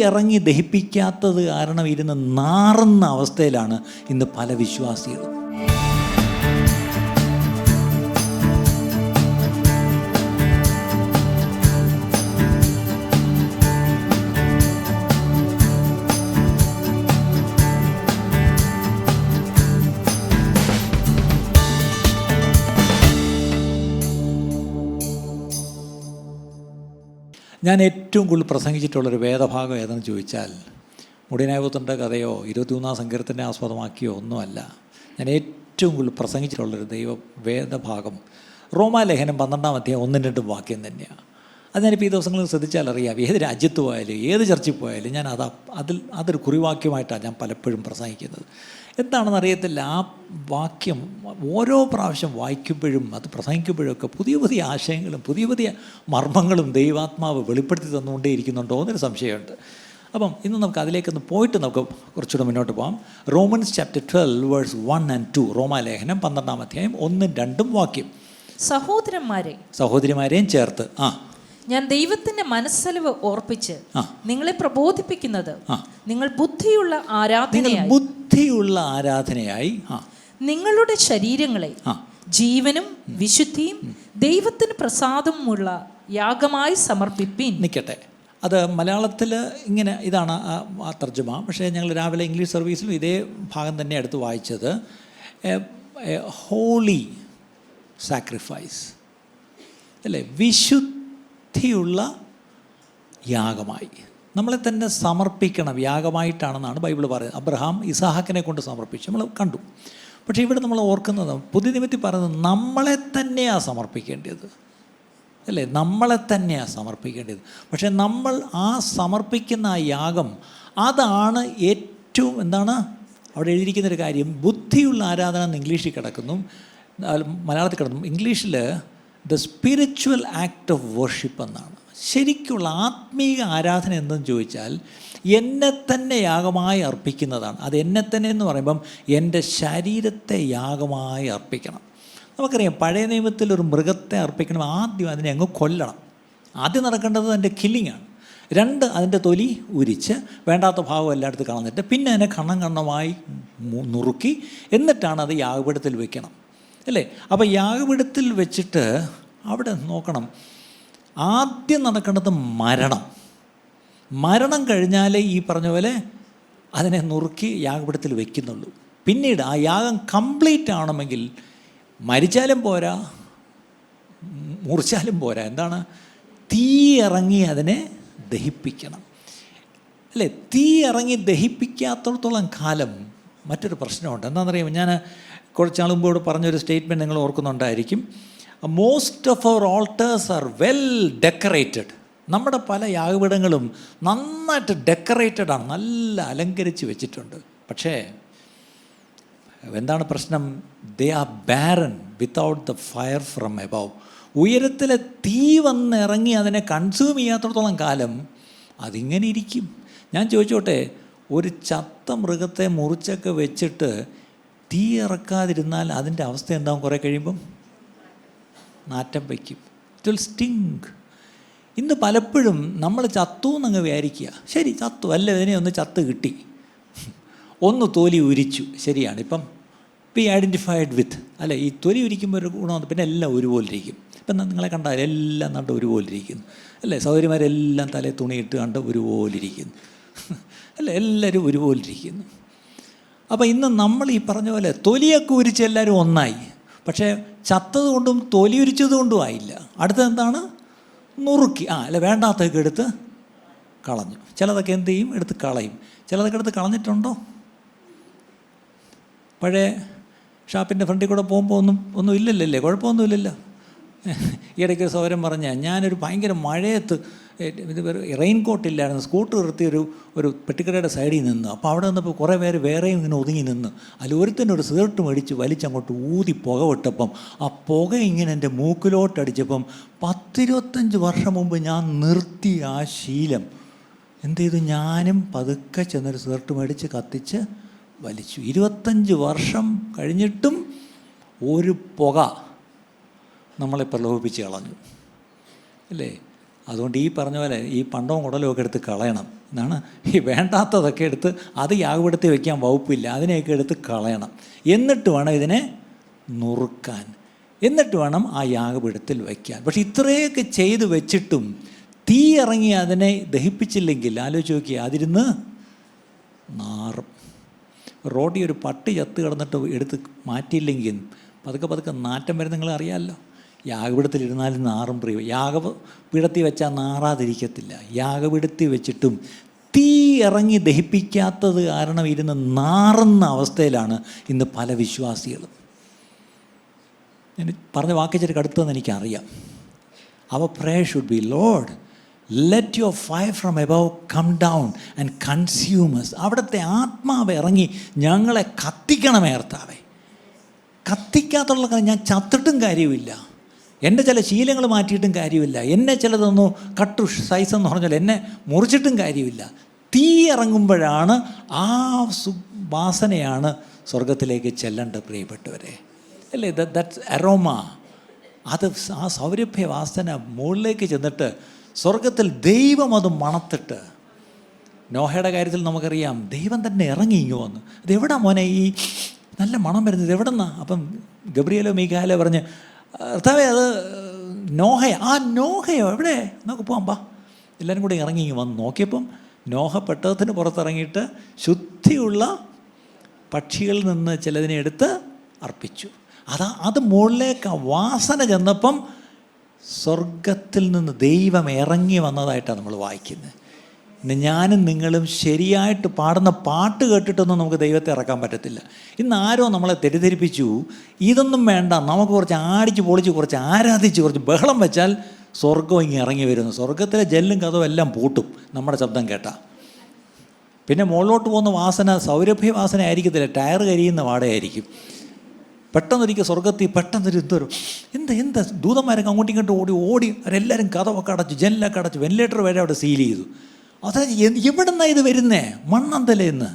ഇറങ്ങി ദഹിപ്പിക്കാത്തത് കാരണം ഇരുന്ന് നാറുന്ന അവസ്ഥയിലാണ് ഇന്ന് പല വിശ്വാസികളും. ഞാൻ ഏറ്റവും കൂടുതൽ പ്രസംഗിച്ചിട്ടുള്ളൊരു വേദഭാഗം ഏതെന്ന് ചോദിച്ചാൽ മുടിയനായപുത്രൻ്റെ കഥയോ 23-ാം സങ്കീർത്തനെ ആസ്പദമാക്കിയോ ഒന്നുമല്ല. ഞാൻ ഏറ്റവും കൂടുതൽ പ്രസംഗിച്ചിട്ടുള്ളൊരു വേദഭാഗം റോമാലേഖനം 12-ാം അധ്യായം 1-2 വാക്യം തന്നെയാണ്. അത് ഞാനിപ്പോൾ ഈ ദിവസങ്ങളിൽ ശ്രദ്ധിച്ചാൽ അറിയാം. ഏത് രാജ്യത്ത് പോയാലും ഏത് ചർച്ചിൽ പോയാലും ഞാൻ അതൊരു കുറിവാക്യമായിട്ടാണ് ഞാൻ പലപ്പോഴും പ്രസംഗിക്കുന്നത്. എന്താണെന്ന് അറിയത്തില്ല, ആ വാക്യം ഓരോ പ്രാവശ്യം വായിക്കുമ്പോഴും അത് പ്രസംഗിക്കുമ്പോഴൊക്കെ പുതിയ പുതിയ ആശയങ്ങളും പുതിയ പുതിയ മർമ്മങ്ങളും ദൈവാത്മാവ് വെളിപ്പെടുത്തി തന്നുകൊണ്ടേ ഇരിക്കുന്നുണ്ടോ എന്നൊരു സംശയമുണ്ട്. അപ്പം ഇന്ന് നമുക്ക് അതിലേക്കൊന്ന് പോയിട്ട് നമുക്ക് കുറച്ചുകൂടെ മുന്നോട്ട് പോകാം. Romans chapter 12 verse 1 and 2. റോമാലേഖനം 12-ാം അധ്യായം 1-2 വാക്യം. സഹോദരിമാരെയും ചേർത്ത് ഞാൻ ദൈവത്തിന്റെ മനസ്സലിവ് ഓർപ്പിച്ച് നിങ്ങളെ പ്രബോധിപ്പിക്കുന്നത് നിങ്ങൾ ബുദ്ധിയുള്ള ആരാധനയായി നിങ്ങളുടെ ശരീരങ്ങളെ ജീവനും വിശുദ്ധിയും ദൈവത്തിന് പ്രസാദമുള്ള യാഗമായി സമർപ്പിപ്പീൻ. നിൽക്കട്ടെ, അത് മലയാളത്തിൽ ഇങ്ങനെ ഇതാണ് ആ തർജ്ജമ. പക്ഷേ ഞങ്ങൾ രാവിലെ ഇംഗ്ലീഷ് സർവീസിലും ഇതേ ഭാഗം തന്നെ എടുത്ത് വായിച്ചത്. ഹോളി സാക്രിഫൈസ് അല്ലേ, വിശുദ്ധിയുള്ള യാഗമായി നമ്മളെ തന്നെ സമർപ്പിക്കണം. യാഗമായിട്ടാണെന്നാണ് ബൈബിൾ പറയുന്നത്. അബ്രഹാം ഇസാഹാക്കിനെ കൊണ്ട് സമർപ്പിച്ചു, നമ്മൾ കണ്ടു. പക്ഷേ ഇവിടെ നമ്മൾ ഓർക്കുന്നത് പുതിയ നിയമത്തിൽ പറയുന്നത് നമ്മളെ തന്നെയാണ് സമർപ്പിക്കേണ്ടത് അല്ലേ, നമ്മളെ തന്നെയാണ് സമർപ്പിക്കേണ്ടത്. പക്ഷേ നമ്മൾ ആ സമർപ്പിക്കുന്ന ആ യാഗം അതാണ് ഏറ്റവും എന്താണ് അവിടെ എഴുതിയിരിക്കുന്നൊരു കാര്യം. ബുദ്ധിയുള്ള ആരാധന എന്ന് ഇംഗ്ലീഷിൽ കിടക്കുന്നു, മലയാളത്തിൽ കിടന്നു. ഇംഗ്ലീഷിൽ the spiritual act of worship എന്നാണ്. ശരിക്കുള്ള ആത്മീക ആരാധന എന്തെന്ന് ചോദിച്ചാൽ എന്നെ തന്നെ യാഗമായി അർപ്പിക്കുന്നതാണ്. അത് എന്നെ തന്നെ എന്ന് പറയുമ്പം എൻ്റെ ശരീരത്തെ യാഗമായി അർപ്പിക്കണം. നമുക്കറിയാം, പഴയ നിയമത്തിൽ ഒരു മൃഗത്തെ അർപ്പിക്കണം, ആദ്യം അതിനെ അങ്ങ് കൊല്ലണം. ആദ്യം നടക്കേണ്ടത് അതിൻ്റെ കില്ലിങ്ങാണ്. 2 അതിൻ്റെ തൊലി ഉരിച്ച് വേണ്ടാത്ത ഭാഗം എല്ലായിടത്തും കളഞ്ഞിട്ട് പിന്നെ അതിനെ കണ്ണമായി നുറുക്കി എന്നിട്ടാണ് അത് യാഗപീഠത്തിൽ വെക്കണം അല്ലേ. അപ്പോൾ യാഗപീഠത്തിൽ വെച്ചിട്ട് അവിടെ നോക്കണം, ആദ്യം നടക്കേണ്ടത് മരണം കഴിഞ്ഞാലേ ഈ പറഞ്ഞ പോലെ അതിനെ നുറുക്കി യാഗപീഠത്തിൽ വെക്കുന്നുള്ളൂ. പിന്നീട് ആ യാഗം കംപ്ലീറ്റ് ആവണമെങ്കിൽ മരിച്ചാലും പോരാ, മുറിച്ചാലും പോരാ, എന്താണ്, തീ ഇറങ്ങി അതിനെ ദഹിപ്പിക്കണം അല്ലേ. തീ ഇറങ്ങി ദഹിപ്പിക്കാത്തടത്തോളം കാലം മറ്റൊരു പ്രശ്നമുണ്ട്. എന്താണെന്നറിയാമോ, ഞാൻ കുറച്ചാൾ മുമ്പ് ഇവിടെ പറഞ്ഞൊരു സ്റ്റേറ്റ്മെൻറ്റ് നിങ്ങൾ ഓർക്കുന്നുണ്ടായിരിക്കും. Most of our altars are well decorated. നമ്മുടെ പല യാഗപീഠങ്ങളും നന്നായിട്ട് ഡെക്കറേറ്റഡാണ്, നല്ല അലങ്കരിച്ച് വെച്ചിട്ടുണ്ട്. പക്ഷേ എന്താണ് പ്രശ്നം? They are barren without the fire from above. ഉയരത്തിലെ തീ വന്നിറങ്ങി അതിനെ കൺസ്യൂം ചെയ്യാത്തടത്തോളം കാലം അതിങ്ങനെ ഇരിക്കും. ഞാൻ ചോദിച്ചോട്ടെ, ഒരു ചത്ത മൃഗത്തെ മുറിച്ചൊക്കെ വെച്ചിട്ട് തീ ഇറക്കാതിരുന്നാൽ അതിൻ്റെ അവസ്ഥ എന്താവും? കുറേ കഴിയുമ്പം നാറ്റം വയ്ക്കും, ഇറ്റ് വിൽ സ്റ്റിങ്ക്. ഇന്ന് പലപ്പോഴും നമ്മൾ ചത്തു എന്നങ്ങ് വിചാരിക്കുക. ശരി, ചത്തു അല്ല, ഇതിനെ ഒന്ന് ചത്ത് കിട്ടി, ഒന്ന് തൊലി ഉരിച്ചു, ശരിയാണ്. ഇപ്പം ഐഡൻറ്റിഫൈഡ് വിത്ത് അല്ലേ, ഈ തൊലി ഉരിക്കുമ്പോൾ ഒരു ഗുണം, പിന്നെ എല്ലാം ഒരുപോലെ ഇരിക്കും. ഇപ്പം നിങ്ങളെ കണ്ടാൽ എല്ലാം കണ്ട് ഒരുപോലെ ഇരിക്കുന്നു അല്ലേ. സഹോദരിമാരെല്ലാം തലയിൽ തുണിയിട്ട് കണ്ട് ഒരുപോലെ ഇരിക്കുന്നു അല്ലേ, എല്ലാവരും ഒരുപോലെ ഇരിക്കുന്നു. അപ്പോൾ ഇന്ന് നമ്മൾ ഈ പറഞ്ഞ പോലെ തൊലിയൊക്കെ ഉരിച്ച് എല്ലാവരും ഒന്നായി. പക്ഷേ ചത്തത് കൊണ്ടും തൊലി ഉരിച്ചത് കൊണ്ടും ആയില്ല. അടുത്തത് എന്താണ്? നുറുക്കി അല്ല വേണ്ടാത്തൊക്കെ എടുത്ത് കളഞ്ഞു. ചിലതൊക്കെ എന്ത് ചെയ്യും? എടുത്ത് കളയും. ചിലതൊക്കെ എടുത്ത് കളഞ്ഞിട്ടുണ്ടോ? പഴയ ഷാപ്പിൻ്റെ ഫ്രണ്ടിൽ കൂടെ പോകുമ്പോൾ ഒന്നും ഇല്ലല്ലേ, കുഴപ്പമൊന്നുമില്ലല്ലോ. ഈയിടയ്ക്ക് സൗരം പറഞ്ഞ ഞാനൊരു ഭയങ്കര മഴയത്ത് ഇത് റെയിൻ കോട്ടില്ലായിരുന്നു, സ്കൂട്ടർ നിർത്തി ഒരു പെട്ടിക്കടയുടെ സൈഡിൽ നിന്ന്. അപ്പോൾ അവിടെ നിന്നപ്പോൾ കുറേ പേര് വേറെയും ഇങ്ങനെ ഒതുങ്ങി നിന്ന്. അതിൽ ഒരുത്തന്നെ ഒരു സിഗരറ്റ് മേടിച്ച് വലിച്ചങ്ങോട്ട് ഊതി പുക വിട്ടപ്പം ആ പുക ഇങ്ങനെ എൻ്റെ മൂക്കിലോട്ടടിച്ചപ്പം 10-25 വർഷം മുമ്പ് ഞാൻ നിർത്തി ആ ശീലം. എന്ത് ചെയ്തു? ഞാനും പതുക്കെ ചെന്നൊരു സിഗരറ്റ് മേടിച്ച് കത്തിച്ച് വലിച്ചു. 25 വർഷം കഴിഞ്ഞിട്ടും ഒരു പുക നമ്മളെ പ്രലോഭിപ്പിച്ച് കളഞ്ഞു അല്ലേ. അതുകൊണ്ട് ഈ പറഞ്ഞ പോലെ ഈ പണ്ടവും കുടലും ഒക്കെ എടുത്ത് കളയണം എന്നാണ്. ഈ വേണ്ടാത്തതൊക്കെ എടുത്ത് അത് യാഗപീഠത്തിൽ വയ്ക്കാൻ വകുപ്പില്ല, അതിനെയൊക്കെ എടുത്ത് കളയണം. എന്നിട്ട് വേണം ഇതിനെ നുറുക്കാൻ, എന്നിട്ട് വേണം ആ യാഗപീഠത്തിൽ വയ്ക്കാൻ. പക്ഷെ ഇത്രയൊക്കെ ചെയ്ത് വെച്ചിട്ടും തീ ഇറങ്ങി അതിനെ ദഹിപ്പിച്ചില്ലെങ്കിൽ ആലോചിച്ച് നോക്കി, അതിരുന്ന് നാറും. റോഡിൽ ഒരു പട്ടി ചത്ത് കിടന്നിട്ട് എടുത്ത് മാറ്റിയില്ലെങ്കിൽ പതുക്കെ പതുക്കെ നാറ്റം വരുന്ന നിങ്ങൾ അറിയാമല്ലോ. യാഗപീഠത്തിലിരുന്നാലും നാറും പ്രിയ. യാഗപീഠത്തിൽ വെച്ചാൽ നാറാതിരിക്കത്തില്ല. യാഗപീഠത്തിൽ വെച്ചിട്ടും തീ ഇറങ്ങി ദഹിപ്പിക്കാത്തത് കാരണം ഇരുന്ന് നാറുന്ന അവസ്ഥയിലാണ് ഇന്ന് പല വിശ്വാസികളും. ഞാൻ പറഞ്ഞ വാക്കിച്ചിട്ട് കടുത്തതെന്ന് എനിക്കറിയാം. Our prayer should be, Lord let your fire from above come down and consume us. അവിടുത്തെ ആത്മാവ് ഇറങ്ങി ഞങ്ങളെ കത്തിക്കണമേ കർത്താവേ. കത്തിക്കാത്തുള്ള കാര്യം, ഞാൻ ചത്തിട്ടും കാര്യമില്ല, എൻ്റെ ചില ശീലങ്ങൾ മാറ്റിയിട്ടും കാര്യമില്ല, എന്നെ ചിലതൊന്നും കട്ടു സൈസ് എന്ന് പറഞ്ഞാൽ എന്നെ മുറിച്ചിട്ടും കാര്യമില്ല. തീ ഇറങ്ങുമ്പോഴാണ് ആ വാസനയാണ് സ്വർഗത്തിലേക്ക് ചെല്ലേണ്ടത് പ്രിയപ്പെട്ടവരെ, അല്ലേ? That's aroma. അത് ആ സൗരഭ്യ വാസന മുകളിലേക്ക് ചെന്നിട്ട് സ്വർഗത്തിൽ ദൈവം അത് മണത്തിട്ട്. നോഹയുടെ കാര്യത്തിൽ നമുക്കറിയാം, ദൈവം തന്നെ ഇറങ്ങി ഇങ്ങ് വന്നു. അതെവിടാ മോനെ ഈ നല്ല മണം വരുന്നത്, എവിടെന്നാ? അപ്പം ഗബ്രിയേലോ മീഖായേലോ പറഞ്ഞ്, കർത്താവേ അത് നോഹയോ? ആ നോഹയോ എവിടെ? നമുക്ക് പോകാം ബാ. എല്ലാവരും കൂടി ഇറങ്ങി ഇങ്ങ് വന്ന് നോക്കിയപ്പം നോഹ പെട്ടകത്തിന് പുറത്തിറങ്ങിയിട്ട് ശുദ്ധിയുള്ള പക്ഷികളിൽ നിന്ന് ചിലതിനെ എടുത്ത് അർപ്പിച്ചു. അത് മുകളിലേക്ക് ആ വാസന ചെന്നപ്പം സ്വർഗത്തിൽ നിന്ന് ദൈവം ഇറങ്ങി വന്നതായിട്ടാണ് നമ്മൾ വായിക്കുന്നത്. ഇന്ന് ഞാനും നിങ്ങളും ശരിയായിട്ട് പാടുന്ന പാട്ട് കേട്ടിട്ടൊന്നും നമുക്ക് ദൈവത്തെ ഇറക്കാൻ പറ്റത്തില്ല. ഇന്ന് ആരോ നമ്മളെ തെറ്റിദ്ധരിപ്പിച്ചു, ഇതൊന്നും വേണ്ട, നമുക്ക് കുറച്ച് ആടിച്ച് പൊളിച്ച് കുറച്ച് ആരാധിച്ച് കുറച്ച് ബഹളം വെച്ചാൽ സ്വർഗം ഇങ്ങനെ ഇറങ്ങി വരുന്നു. സ്വർഗത്തിലെ ജെല്ലും കഥവും എല്ലാം പൂട്ടും നമ്മുടെ ശബ്ദം കേട്ടാൽ. പിന്നെ മുകളിലോട്ട് പോകുന്ന വാസന സൗരഭ്യ വാസന ആയിരിക്കത്തില്ല, ടയർ കരിയുന്ന വാടയായിരിക്കും. പെട്ടെന്നൊരിക്കൽ സ്വർഗത്തിൽ പെട്ടെന്നൊരു എന്താ ദൂതന്മാരൊക്കെ അങ്ങോട്ടും ഇങ്ങോട്ടും ഓടി അവരെല്ലാവരും കഥവൊക്കെ അടച്ചു, ജനലൊക്കെ അടച്ചു, വെന്റിലേറ്റർ വരെ അവിടെ സീൽ ചെയ്തു. അതായത് എവിടെ നിന്നാണ് ഇത് വരുന്നേ? മണ്ണന്തലേന്ന്.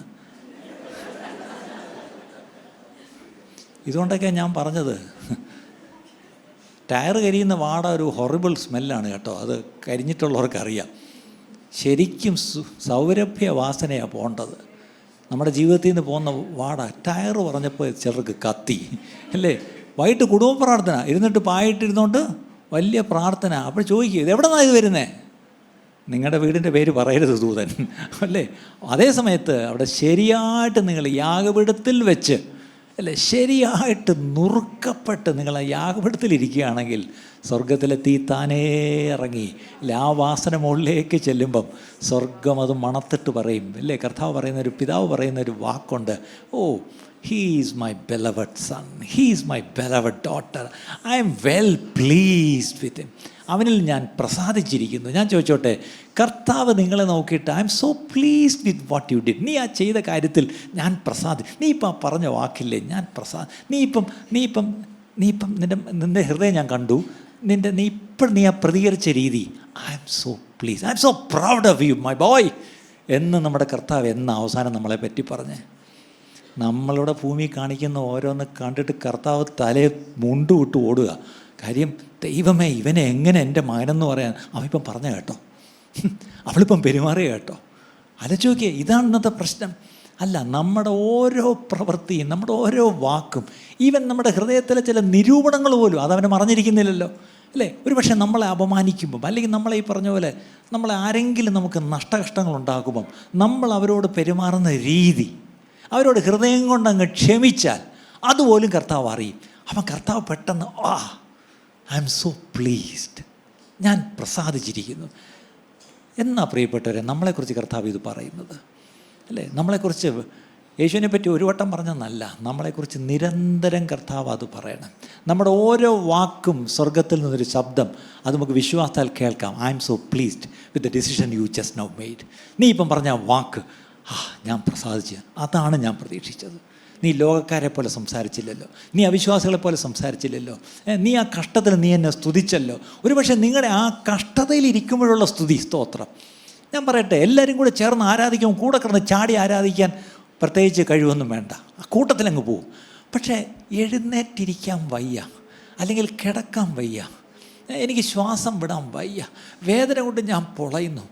ഇതുകൊണ്ടൊക്കെ ഞാൻ പറഞ്ഞത്, ടയർ കരിയുന്ന വാട ഒരു ഹൊറിബിൾ സ്മെല്ലാണ് കേട്ടോ. അത് കരിഞ്ഞിട്ടുള്ളവർക്കറിയാം. ശരിക്കും സൗരഭ്യ വാസനയാണ് പോകേണ്ടത്. നമ്മുടെ ജീവിതത്തിൽ നിന്ന് പോകുന്ന വാട, ടയർ പറഞ്ഞപ്പോൾ ചിലർക്ക് കത്തി, അല്ലേ? വൈകിട്ട് കുടുംബ പ്രാർത്ഥന ഇരുന്നിട്ട് പായിട്ടിരുന്നോണ്ട് വലിയ പ്രാർത്ഥന. അപ്പോൾ ചോദിക്കുക, ഇത് എവിടെ നിന്നാണ് ഇത് വരുന്നേ? നിങ്ങളുടെ വീടിൻ്റെ പേര് പറയരുത് ദൂതൻ, അല്ലേ? അതേ സമയത്ത് അവിടെ ശരിയായിട്ട് നിങ്ങൾ യാഗപീഠത്തിൽ വെച്ച്, അല്ലേ, ശരിയായിട്ട് നുറുക്കപ്പെട്ട് നിങ്ങൾ ആ യാഗപീഠത്തിലിരിക്കുകയാണെങ്കിൽ സ്വർഗത്തിലെ തീ താനേ ഇറങ്ങി, അല്ലേ? ആ വാസന മുകളിലേക്ക് ചെല്ലുമ്പം സ്വർഗം അത് മണത്തിട്ട് പറയും, അല്ലേ? കർത്താവ് പറയുന്നൊരു, പിതാവ് പറയുന്നൊരു വാക്കുണ്ട്, ഓ he is my beloved son, he is my beloved daughter, I am well pleased with him. അവനിൽ ഞാൻ പ്രസാദിച്ചിരിക്കുന്നു. ഞാൻ ചോദിച്ചോട്ടെ, കർത്താവ് നിങ്ങളെ നോക്കിയിട്ട് I M so pleased with what you did, നീ ആ ചെയ്ത കാര്യത്തിൽ ഞാൻ നീ ഇപ്പം പറഞ്ഞ വാക്കില്ലേ, ഞാൻ നീ ഇപ്പം നിൻ്റെ ഹൃദയം ഞാൻ കണ്ടു, നീ ആ പ്രതികരിച്ച രീതി, I M so please, I M so proud of you my boy എന്ന് നമ്മുടെ കർത്താവ് എന്ന അവസാനം നമ്മളെ പറ്റി പറഞ്ഞേ. നമ്മളുടെ ഭൂമി കാണിക്കുന്ന ഓരോന്ന് കണ്ടിട്ട് കർത്താവ് തലയെ മുണ്ടുവിട്ട് ഓടുക. കാര്യം, ദൈവമേ ഇവനെ എങ്ങനെ എൻ്റെ മകനെന്ന് പറയാൻ അവനിപ്പം പറഞ്ഞ കേട്ടോ, അവളിപ്പം പെരുമാറിയ കേട്ടോ. ആലോചിച്ച് ഇതാണ് ഇന്നത്തെ പ്രശ്നം. അല്ല, നമ്മുടെ ഓരോ പ്രവൃത്തിയും, നമ്മുടെ ഓരോ വാക്കും, ഈവൻ നമ്മുടെ ഹൃദയത്തിലെ ചില നിരൂപണങ്ങൾ പോലും അതവനെ മറഞ്ഞിരിക്കുന്നില്ലല്ലോ, അല്ലേ? ഒരു പക്ഷേ നമ്മളെ അപമാനിക്കുമ്പം, അല്ലെങ്കിൽ നമ്മളെ ഈ പറഞ്ഞ പോലെ നമ്മളെ ആരെങ്കിലും നമുക്ക് നഷ്ടകഷ്ടങ്ങൾ ഉണ്ടാക്കുമ്പം നമ്മൾ അവരോട് പെരുമാറുന്ന രീതി, അവരോട് ഹൃദയം കൊണ്ടങ്ങ് ക്ഷമിച്ചാൽ അതുപോലും കർത്താവ് അറിയും. അപ്പം കർത്താവ് പെട്ടെന്ന് ഐ എം സോ പ്ലീസ്ഡ്, ഞാൻ പ്രസാദിച്ചിരിക്കുന്നു എന്നാ പ്രിയപ്പെട്ടവരെ നമ്മളെക്കുറിച്ച് കർത്താവ് ഇത് പറയുന്നത്, അല്ലേ? നമ്മളെക്കുറിച്ച് യേശുവിനെ പറ്റി ഒരു വട്ടം പറഞ്ഞെന്നല്ല, നമ്മളെക്കുറിച്ച് നിരന്തരം കർത്താവ് അത് പറയണം. നമ്മുടെ ഓരോ വാക്കും സ്വർഗത്തിൽ നിന്നൊരു ശബ്ദം, അത് നമുക്ക് വിശ്വാസത്താൽ കേൾക്കാം. I M so pleased with the decision you just now made. നീ ഇപ്പം പറഞ്ഞ വാക്ക്, ഞാൻ പ്രസാദിച്ചു, അതാണ് ഞാൻ പ്രതീക്ഷിച്ചത്. നീ ലോകക്കാരെ പോലെ സംസാരിച്ചില്ലല്ലോ, നീ അവിശ്വാസികളെ പോലെ സംസാരിച്ചില്ലല്ലോ, നീ ആ കഷ്ടത്തിൽ നീ എന്നെ സ്തുതിച്ചല്ലോ. ഒരുപക്ഷെ നിങ്ങളുടെ ആ കഷ്ടതയിൽ ഇരിക്കുമ്പോഴുള്ള സ്തുതി, സ്തോത്രം. ഞാൻ പറയട്ടെ, എല്ലാവരും കൂടെ ചേർന്ന് ആരാധിക്കുമ്പോൾ കൂടെ കിടന്ന് ചാടി ആരാധിക്കാൻ പ്രത്യേകിച്ച് കഴിവൊന്നും വേണ്ട, ആ കൂട്ടത്തിലങ്ങ് പോവും. പക്ഷേ എഴുന്നേറ്റിരിക്കാൻ വയ്യ, അല്ലെങ്കിൽ കിടക്കാൻ വയ്യ, എനിക്ക് ശ്വാസം വിടാൻ വയ്യ, വേദന കൊണ്ട് ഞാൻ പൊളയുന്നു.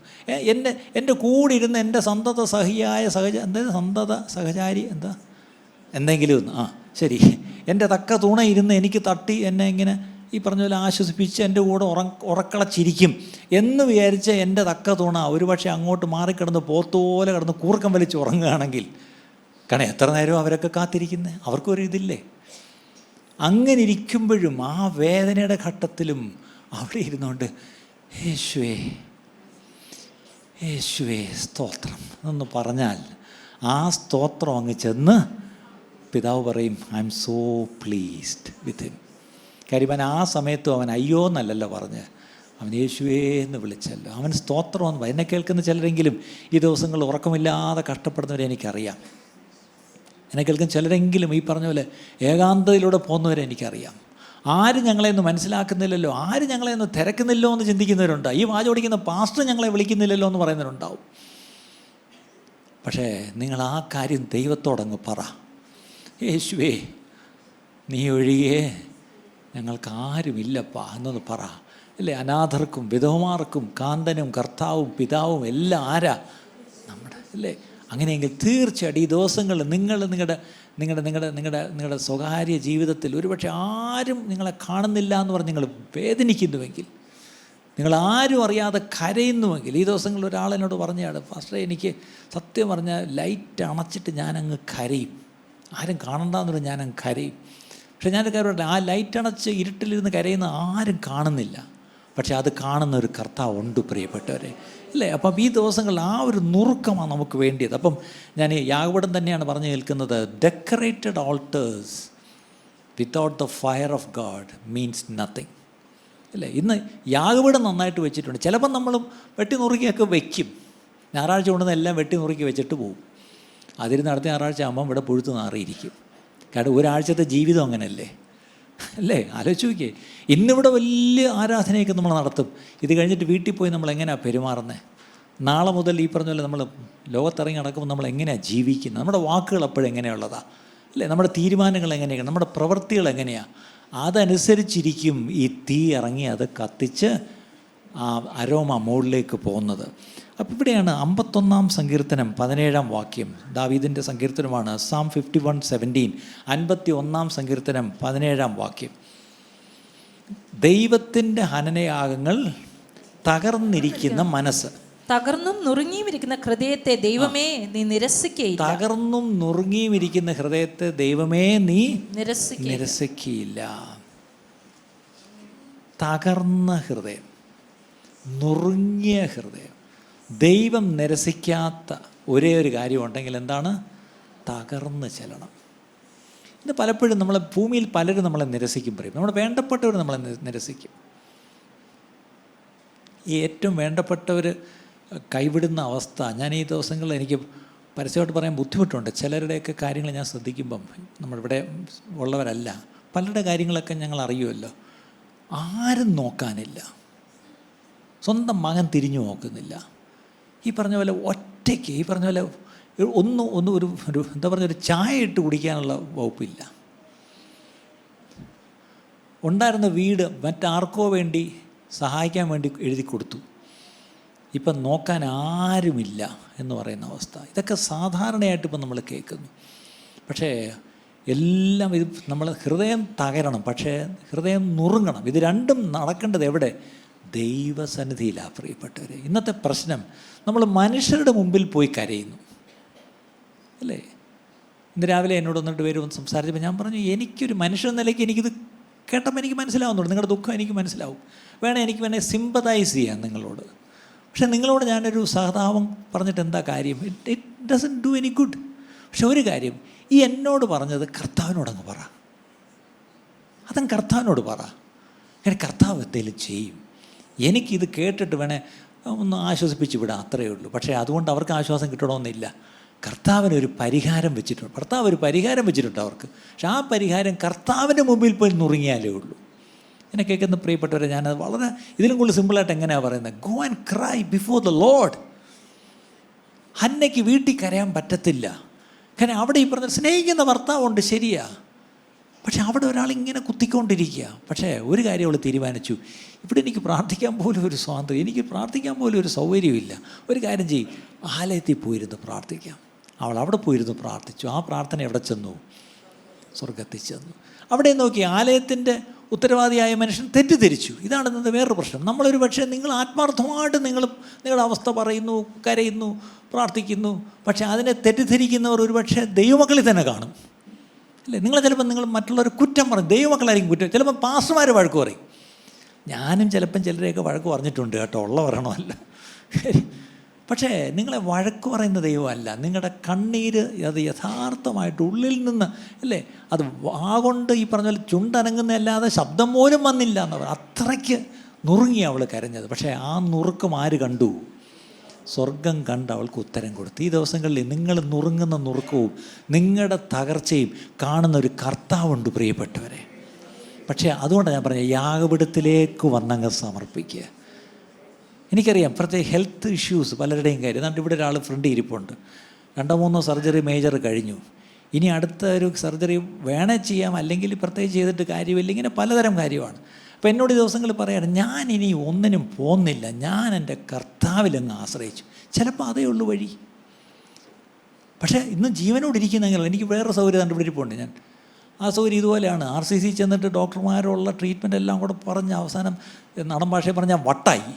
എൻ്റെ കൂടെ ഇരുന്ന് എൻ്റെ സന്തത സഹചാരി എന്തെങ്കിലും ഒന്ന് ശരി, എൻ്റെ തക്ക തുണ ഇരുന്ന് എനിക്ക് തട്ടി എന്നെ ഇങ്ങനെ ഈ പറഞ്ഞ പോലെ ആശ്വസിപ്പിച്ച് എൻ്റെ കൂടെ ഉറക്കളച്ചിരിക്കും എന്ന് വിചാരിച്ച് എൻ്റെ തക്ക തുണ ഒരുപക്ഷെ അങ്ങോട്ട് മാറിക്കിടന്ന് പോത്തുപോലെ കിടന്ന് കൂർക്കം വലിച്ച് ഉറങ്ങുകയാണെങ്കിൽ, കാരണം എത്ര നേരം അവരൊക്കെ കാത്തിരിക്കുന്നത്, അവർക്കൊരു ഇതില്ലേ. അങ്ങനെ ഇരിക്കുമ്പോഴും ആ വേദനയുടെ ഘട്ടത്തിലും അവിടെ ഇരുന്നുകൊണ്ട് യേശുവേ യേശുവേ സ്തോത്രം എന്ന് പറഞ്ഞാൽ ആ സ്തോത്രം അങ്ങ് ചെന്ന് പിതാവ് പറയും, I M so pleased with him. കാര്യം ആ സമയത്തും അവൻ അയ്യോ എന്നല്ലല്ലോ പറഞ്ഞ്, അവൻ യേശുവേ എന്ന് വിളിച്ചല്ലോ. അവൻ സ്തോത്രം. എന്നെ കേൾക്കുന്ന ചിലരെങ്കിലും ഈ ദിവസങ്ങളിൽ ഉറക്കമില്ലാതെ കഷ്ടപ്പെടുന്നവരെ എനിക്കറിയാം. എന്നെ കേൾക്കുന്ന ചിലരെങ്കിലും ഈ പറഞ്ഞ പോലെ ഏകാന്തതയിലൂടെ പോകുന്നവരെ എനിക്കറിയാം. ആരും ഞങ്ങളെയൊന്നും മനസ്സിലാക്കുന്നില്ലല്ലോ, ആരും ഞങ്ങളെയൊന്നും തിരക്കുന്നില്ലോ എന്ന് ചിന്തിക്കുന്നവരുണ്ട്. ഈ വാചോടിക്കുന്ന പാസ്റ്റർ ഞങ്ങളെ വിളിക്കുന്നില്ലല്ലോ എന്ന് പറയുന്നവരുണ്ടാവും. പക്ഷേ നിങ്ങൾ ആ കാര്യം ദൈവത്തോടങ്ങ് പറ, യേശുവേ നീ ഒഴികെ ഞങ്ങൾക്ക് ആരുമില്ലപ്പാ എന്നൊന്ന് പറ. അല്ലേ, അനാഥർക്കും വിധവമാർക്കും കാന്തനും കർത്താവും പിതാവും എല്ലാം ആരാ? നമ്മുടെ. അല്ലേ, അങ്ങനെയെങ്കിൽ തീർച്ചയായിട്ടും ഈ ദിവസങ്ങളിൽ നിങ്ങളുടെ സ്വകാര്യ ജീവിതത്തിൽ ഒരുപക്ഷെ ആരും നിങ്ങളെ കാണുന്നില്ല എന്ന് പറഞ്ഞ് നിങ്ങൾ വേദനിക്കുന്നുവെങ്കിൽ, നിങ്ങളാരും അറിയാതെ കരയുന്നുവെങ്കിൽ, ഈ ദിവസങ്ങളിൽ ഒരാളെന്നോട് പറഞ്ഞാണ്, ഫാസ്റ്ററെ എനിക്ക് സത്യം പറഞ്ഞാൽ ലൈറ്റ് അണച്ചിട്ട് ഞാനങ്ങ് കരയും, ആരും കാണണ്ടെന്ന് ഞാനങ്ങ് കരയും. പക്ഷേ ഞാനൊരു കാര്യം പറയട്ടെ, ആ ലൈറ്റ് അണച്ച് ഇരുട്ടിലിരുന്ന് കരയുന്ന ആരും കാണുന്നില്ല, പക്ഷെ അത് കാണുന്ന ഒരു കർത്താവുണ്ട് പ്രിയപ്പെട്ടവരെ. അല്ലേ, അപ്പം ഈ ദിവസങ്ങളിൽ ആ ഒരു നുറുക്കമാണ് നമുക്ക് വേണ്ടിയത്. അപ്പം ഞാൻ യാഗപീഠം തന്നെയാണ് പറഞ്ഞു കേൾക്കുന്നത്, decorated alters without the fire of God means nothing. അല്ലേ, ഇന്ന് യാഗപീഠം നന്നായിട്ട് വെച്ചിട്ടുണ്ട്. ചിലപ്പം നമ്മളും വെട്ടി നുറുക്കിയൊക്കെ വയ്ക്കും, ഞായറാഴ്ച കൊണ്ടുവന്ന് എല്ലാം വെട്ടി നുറുക്കി വെച്ചിട്ട് പോകും. അതിരുന്ന് അടുത്ത ഞായറാഴ്ച ആകുമ്പം ഇവിടെ പുഴുത്ത് നാറിയിരിക്കും. കാരണം ഒരാഴ്ചത്തെ ജീവിതം അങ്ങനെയല്ലേ. അല്ലേ, ആലോചിച്ച് നോക്കിയേ. ഇന്നിവിടെ വലിയ ആരാധനയൊക്കെ നമ്മൾ നടത്തും, ഇത് കഴിഞ്ഞിട്ട് വീട്ടിൽ പോയി നമ്മൾ എങ്ങനെയാണ് പെരുമാറുന്നത്? നാളെ മുതൽ ഈ പറഞ്ഞ പോലെ നമ്മൾ ലോകത്തിറങ്ങി നടക്കുമ്പോൾ നമ്മൾ എങ്ങനെയാണ് ജീവിക്കുന്നത്? നമ്മുടെ വാക്കുകൾ എപ്പോഴും എങ്ങനെയുള്ളതാണ്? അല്ലേ, നമ്മുടെ തീരുമാനങ്ങൾ എങ്ങനെയാണ്? നമ്മുടെ പ്രവൃത്തികൾ എങ്ങനെയാണ്? അതനുസരിച്ചിരിക്കും ഈ തീ ഇറങ്ങി അത് കത്തിച്ച് ആ അരോമ മുകളിലേക്ക് പോകുന്നത്. അപ്പോൾ ഇവിടെയാണ് 51-ാം സങ്കീർത്തനം 17-ാം വാക്യം, ദാവീദിൻ്റെ സങ്കീർത്തനമാണ്. Psalm 51:17, 51-ാം സങ്കീർത്തനം 17-ാം വാക്യം. ദൈവത്തിൻ്റെ ഹനനയാഗങ്ങൾ തകർന്നിരിക്കുന്ന മനസ്സ്, തകർന്നും നുറുങ്ങിയും ഇരിക്കുന്ന ഹൃദയത്തെ ദൈവമേ നീ നിരസിക്കയില്ല. തകർന്നും നുറുങ്ങിയും ഇരിക്കുന്ന ഹൃദയത്തെ ദൈവമേ നീ നിരസിക്കയില്ല. തകർന്ന ഹൃദയം, നുറുങ്ങിയ ഹൃദയം, ദൈവം നിരസിക്കാത്ത ഒരേ ഒരു കാര്യമുണ്ടെങ്കിൽ എന്താണ്? തകർന്ന് ചെല്ലണം. ഇത് പലപ്പോഴും നമ്മളെ ഭൂമിയിൽ പലരും നമ്മളെ നിരസിക്കും പറയും, നമ്മുടെ വേണ്ടപ്പെട്ടവർ നമ്മളെ നിരസിക്കും. ഈ ഏറ്റവും വേണ്ടപ്പെട്ടവർ കൈവിടുന്ന അവസ്ഥ ഞാൻ ഈ ദിവസങ്ങളിൽ എനിക്ക് പരസ്യമായിട്ട് പറയാൻ ബുദ്ധിമുട്ടുണ്ട്. ചിലരുടെയൊക്കെ കാര്യങ്ങൾ ഞാൻ ശ്രദ്ധിക്കുമ്പം, നമ്മളിവിടെ ഉള്ളവരല്ല, പലരുടെ കാര്യങ്ങളൊക്കെ ഞങ്ങൾ അറിയുമല്ലോ, ആരും നോക്കാനില്ല, സ്വന്തം മകൻ തിരിഞ്ഞു നോക്കുന്നില്ല. ഈ പറഞ്ഞ പോലെ ഒറ്റയ്ക്ക് ഈ പറഞ്ഞ പോലെ ഒരു എന്താ പറഞ്ഞ ഒരു ചായ ഇട്ട് കുടിക്കാനുള്ള വകുപ്പില്ല. ഉണ്ടായിരുന്ന വീട് മറ്റാർക്കോ വേണ്ടി സഹായിക്കാൻ വേണ്ടി എഴുതി കൊടുത്തു, ഇപ്പം നോക്കാൻ ആരുമില്ല എന്ന് പറയുന്ന അവസ്ഥ. ഇതൊക്കെ സാധാരണയായിട്ട് ഇപ്പം നമ്മൾ കേൾക്കുന്നു. പക്ഷേ എല്ലാം ഇത് നമ്മൾ ഹൃദയം തകരണം, പക്ഷേ ഹൃദയം നുറുങ്ങണം. ഇത് രണ്ടും നടക്കേണ്ടത് എവിടെ? ദൈവസന്നിധിയിലാണ് പ്രിയപ്പെട്ടവർ. ഇന്നത്തെ പ്രശ്നം, നമ്മൾ മനുഷ്യരുടെ മുമ്പിൽ പോയി കരയുന്നു. അല്ലേ, ഇന്ന് രാവിലെ എന്നോട് ഒന്നിട്ട് പേര് വന്ന് സംസാരിച്ചപ്പോൾ ഞാൻ പറഞ്ഞു, എനിക്കൊരു മനുഷ്യ നിലയ്ക്ക് എനിക്കിത് കേട്ടപ്പോൾ എനിക്ക് മനസ്സിലാവുന്നുണ്ട്, നിങ്ങളുടെ ദുഃഖം എനിക്ക് മനസ്സിലാവും, എനിക്ക് വേണേൽ സിമ്പതൈസ് ചെയ്യാം നിങ്ങളോട്. പക്ഷേ നിങ്ങളോട് ഞാനൊരു സഹതാപം പറഞ്ഞിട്ട് എന്താ കാര്യം? It doesn't do any good. പക്ഷെ ഒരു കാര്യം, ഈ എന്നോട് പറഞ്ഞത് കർത്താവിനോടങ്ങ് പറ, അതങ്ങ് കർത്താവിനോട് പറ. അങ്ങനെ കർത്താവ് എന്തെങ്കിലും ചെയ്യും. എനിക്കിത് കേട്ടിട്ട് വേണേൽ ഒന്ന് ആശ്വസിപ്പിച്ച് വിടാം, അത്രയേ ഉള്ളൂ. പക്ഷേ അതുകൊണ്ട് അവർക്ക് ആശ്വാസം കിട്ടണമെന്നില്ല. കർത്താവിനൊരു പരിഹാരം വെച്ചിട്ടുണ്ട്, കർത്താവ് ഒരു പരിഹാരം വെച്ചിട്ടുണ്ട് അവർക്ക്. പക്ഷെ ആ പരിഹാരം കർത്താവിൻ്റെ മുമ്പിൽ പോയി നുറുങ്ങിയാലേ ഉള്ളൂ. എന്നെ കേൾക്കുന്ന പ്രിയപ്പെട്ടവരെ, ഞാനത് വളരെ ഇതിലും കൂടുതൽ സിമ്പിളായിട്ട് എങ്ങനെയാണ് പറയുന്നത്? Go and cry before the Lord. ഹന്നയ്ക്ക് വീട്ടിൽ കരയാൻ പറ്റത്തില്ല, കാരണം അവിടെ ഈ പറഞ്ഞ സ്നേഹിക്കുന്ന ഭർത്താവുണ്ട്, ശരിയാ. പക്ഷെ അവിടെ ഒരാളിങ്ങനെ കുത്തിക്കൊണ്ടിരിക്കുക. പക്ഷേ ഒരു കാര്യം അവൾ തീരുമാനിച്ചു, ഇവിടെ എനിക്ക് പ്രാർത്ഥിക്കാൻ പോലും ഒരു സ്വാതന്ത്ര്യം, എനിക്ക് പ്രാർത്ഥിക്കാൻ പോലും ഒരു സൗകര്യമില്ല. ഒരു കാര്യം ചെയ്യും, ആലയത്തിൽ പോയിരുന്ന് പ്രാർത്ഥിക്കാം. അവൾ അവിടെ പോയിരുന്ന് പ്രാർത്ഥിച്ചു. ആ പ്രാർത്ഥന എവിടെ ചെന്നു? സ്വർഗത്തിൽ ചെന്നു. അവിടെ നോക്കി ആലയത്തിൻ്റെ ഉത്തരവാദിയായ മനുഷ്യൻ തെറ്റിദ്ധരിച്ചു. ഇതാണ് ഇന്നത്തെ വേറൊരു പ്രശ്നം. നമ്മളൊരു പക്ഷേ നിങ്ങൾ ആത്മാർത്ഥമായിട്ട് നിങ്ങളുടെ അവസ്ഥ പറയുന്നു, കരയുന്നു, പ്രാർത്ഥിക്കുന്നു. പക്ഷേ അതിനെ തെറ്റിദ്ധരിക്കുന്നവർ ഒരു പക്ഷേ ദൈവമക്കളിൽ തന്നെ കാണും, അല്ലേ? നിങ്ങൾ ചിലപ്പോൾ നിങ്ങൾ മറ്റുള്ളവർ കുറ്റം പറയും, ദൈവമക്കളായിരിക്കും കുറ്റം. ചിലപ്പോൾ പാസ്റ്റർമാർ വഴക്ക് പറയും. ഞാനും ചിലപ്പം ചിലരെയൊക്കെ വഴക്ക് പറഞ്ഞിട്ടുണ്ട് കേട്ടോ, ഉള്ള പറയണമല്ല. പക്ഷേ നിങ്ങളെ വഴക്ക് പറയുന്ന ദൈവമല്ല, നിങ്ങളുടെ കണ്ണീര് അത് യഥാർത്ഥമായിട്ട് ഉള്ളിൽ നിന്ന്, അല്ലേ? അത് വാഗൊണ്ട് ഈ പറഞ്ഞ പോലെ ചുണ്ടനങ്ങുന്നതല്ലാതെ ശബ്ദം പോലും വന്നില്ല എന്നവർ അത്രയ്ക്ക് നുറുങ്ങി അവൾ കരഞ്ഞത്. പക്ഷേ ആ നുറുക്കം ആര് കണ്ടു? സ്വർഗം കണ്ട് അവൾക്ക് ഉത്തരം കൊടുത്തു. ഈ ദിവസങ്ങളിൽ നിങ്ങൾ നുറുങ്ങുന്ന നുറുക്കവും നിങ്ങളുടെ തകർച്ചയും കാണുന്ന ഒരു കർത്താവുണ്ട് പ്രിയപ്പെട്ടവരെ. പക്ഷേ അതുകൊണ്ടാണ് ഞാൻ പറഞ്ഞത്, യാഗപീഠത്തിലേക്ക് വന്നങ്ങ് സമർപ്പിക്കുക. എനിക്കറിയാം പ്രത്യേക ഹെൽത്ത് ഇഷ്യൂസ് പലരുടെയും കാര്യം. അതുകൊണ്ട് ഇവിടെ ഒരാൾ ഫ്രണ്ട് ഇരിപ്പുണ്ട്, 2-3 സർജറി മേജർ കഴിഞ്ഞു. ഇനി അടുത്ത ഒരു സർജറി വേണേൽ ചെയ്യാം, അല്ലെങ്കിൽ പ്രത്യേകിച്ച് ചെയ്തിട്ട് കാര്യമില്ല. ഇങ്ങനെ പലതരം കാര്യമാണ്. അപ്പോൾ എന്നോട് ഈ ദിവസങ്ങൾ പറയാണ്, ഞാനിനി ഒന്നിനും പോകുന്നില്ല, ഞാൻ എൻ്റെ കർത്താവിലങ്ങ് ആശ്രയിച്ചു. ചിലപ്പോൾ അതേ ഉള്ളൂ വഴി. പക്ഷേ ഇന്നും ജീവനോടിരിക്കുന്നെങ്കിൽ എനിക്ക് വേറെ സൗകര്യം കണ്ടുപിടിപ്പുണ്ട്. ഞാൻ ആ സൗകര്യം ഇതുപോലെയാണ്. RCC ചെന്നിട്ട് ഡോക്ടർമാരുള്ള ട്രീറ്റ്മെൻറ്റ് എല്ലാം കൂടെ പറഞ്ഞ് അവസാനം നടൻ ഭാഷയെ പറഞ്ഞാൽ വട്ടായി.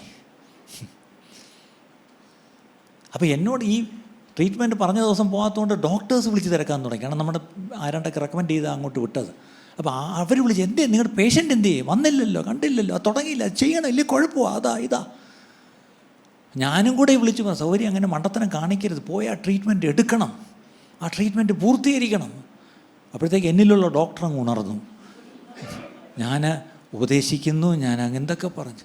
അപ്പോൾ എന്നോട് ഈ ട്രീറ്റ്മെൻറ്റ് പറഞ്ഞ ദിവസം പോകാത്തതുകൊണ്ട് ഡോക്ടേഴ്സ് വിളിച്ച് തിരക്കാൻ തുടങ്ങി. കാരണം നമ്മുടെ ആരാണ്ടൊക്കെ റെക്കമെൻഡ് ചെയ്ത് അങ്ങോട്ട് വിട്ടത്. അപ്പോൾ അവർ വിളിച്ച്, എന്തേ നിങ്ങളുടെ പേഷ്യൻ്റ് എന്തേ, വന്നില്ലല്ലോ, കണ്ടില്ലല്ലോ, തുടങ്ങിയില്ല, ചെയ്യണം, ഇല്ലേ കുഴപ്പമോ, ഇതാ. ഞാനും കൂടെ വിളിച്ചു പറഞ്ഞു, സൗകര്യം അങ്ങനെ മണ്ടത്തരം കാണിക്കരുത്, പോയി ആ ട്രീറ്റ്മെൻറ്റ് എടുക്കണം, ആ ട്രീറ്റ്മെൻറ്റ് പൂർത്തീകരിക്കണം. അപ്പോഴത്തേക്ക് എന്നിലുള്ള ഡോക്ടർ അങ്ങ് ഉണർന്നു. ഞാൻ ഉപദേശിക്കുന്നു, ഞാൻ അങ്ങനെന്തൊക്കെ പറഞ്ഞു.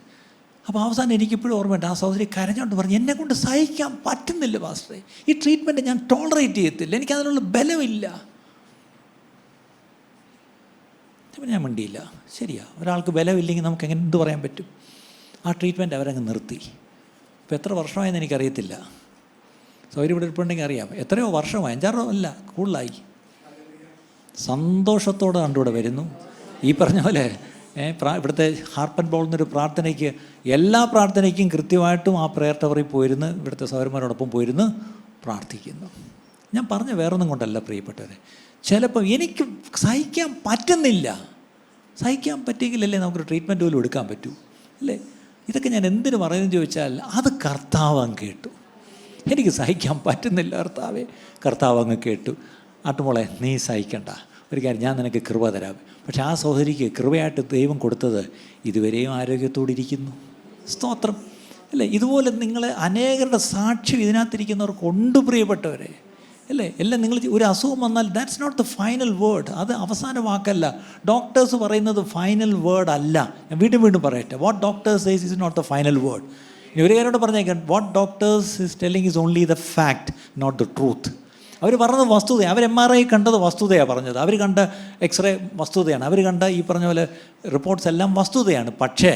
അപ്പോൾ അവസാനം എനിക്കിപ്പോഴും ഓർമ്മയുണ്ട്, ആ സഹോദരി കരഞ്ഞോണ്ട് പറഞ്ഞു, എന്നെക്കൊണ്ട് സഹിക്കാൻ പറ്റുന്നില്ല പാസ്റ്ററെ, ഈ ട്രീറ്റ്മെൻറ്റ് ഞാൻ ടോളറേറ്റ് ചെയ്യത്തില്ല, എനിക്കതിനുള്ള ബലമില്ല. അപ്പം ഞാൻ മിണ്ടിയില്ല. ശരിയാ, ഒരാൾക്ക് ബലമില്ലെങ്കിൽ നമുക്ക് എങ്ങനെ എന്ത് പറയാൻ പറ്റും? ആ ട്രീറ്റ്മെൻറ്റ് അവരങ്ങ് നിർത്തി. ഇപ്പോൾ എത്ര വർഷമായെന്ന് എനിക്കറിയത്തില്ല. സൗകര്യം ഇവിടെ ഇരിപ്പുണ്ടെങ്കിൽ അറിയാം. എത്രയോ വർഷമായി, 5-6 അല്ല കൂടുതലായി. സന്തോഷത്തോടെ കണ്ടുകൂടെ വരുന്നു. ഈ പറഞ്ഞ പോലെ ഇവിടുത്തെ ഹാർപ്പൻ ബോൾ എന്നൊരു പ്രാർത്ഥനയ്ക്ക്, എല്ലാ പ്രാർത്ഥനയ്ക്കും കൃത്യമായിട്ടും ആ പ്രേയർ ടവറിൽ പോയിരുന്ന് ഇവിടുത്തെ സഹോദരന്മാരോടൊപ്പം പോയിരുന്ന് പ്രാർത്ഥിക്കുന്നു. ഞാൻ പറഞ്ഞ വേറൊന്നും കൊണ്ടല്ല പ്രിയപ്പെട്ടവരെ. ചിലപ്പോൾ എനിക്ക് സഹിക്കാൻ പറ്റുന്നില്ല, സഹിക്കാൻ പറ്റിയെങ്കിലല്ലേ നമുക്കൊരു ട്രീറ്റ്മെൻറ്റ് പോലും എടുക്കാൻ പറ്റൂ, അല്ലേ? ഇതൊക്കെ ഞാൻ എന്തിനു പറയുന്നത് ചോദിച്ചാൽ, അത് കർത്താവ് അങ്ങ് കേട്ടു. എനിക്ക് സഹിക്കാൻ പറ്റുന്നില്ല കർത്താവേ, കർത്താവ് അങ്ങ് കേട്ടു. ആട്ടുമോളെ നീ സഹിക്കണ്ട, ഒരു കാര്യം ഞാൻ നിനക്ക് കൃപ തരാം. പക്ഷെ ആ സഹോദരിക്ക് കൃപയായിട്ട് ദൈവം കൊടുത്തത് ഇതുവരെയും ആരോഗ്യത്തോടിരിക്കുന്നു. സ്തോത്രം, അല്ലേ? ഇതുപോലെ നിങ്ങൾ അനേകരുടെ സാക്ഷ്യം ഇതിനകത്തിരിക്കുന്നവർക്കുണ്ട് പ്രിയപ്പെട്ടവരെ, അല്ലേ? എല്ലാം നിങ്ങൾ ഒരു അസുഖം വന്നാൽ that's not the final word, അത് അവസാന വാക്കല്ല. ഡോക്ടേഴ്സ് പറയുന്നത് ഫൈനൽ വേർഡ് അല്ല. ഞാൻ വീണ്ടും പറയട്ടെ, what doctors says is not the final word. ഇനി ഒരു കാര്യോട് പറഞ്ഞേക്കാൻ, what doctors is telling is only the fact, not the truth. അവർ പറഞ്ഞത് വസ്തുത, അവർ MRI കണ്ടത് വസ്തുതയാണ് പറഞ്ഞത്, അവർ കണ്ട എക്സ്റേ വസ്തുതയാണ്, അവർ കണ്ട ഈ പറഞ്ഞ പോലെ റിപ്പോർട്ട്സ് എല്ലാം വസ്തുതയാണ്. പക്ഷേ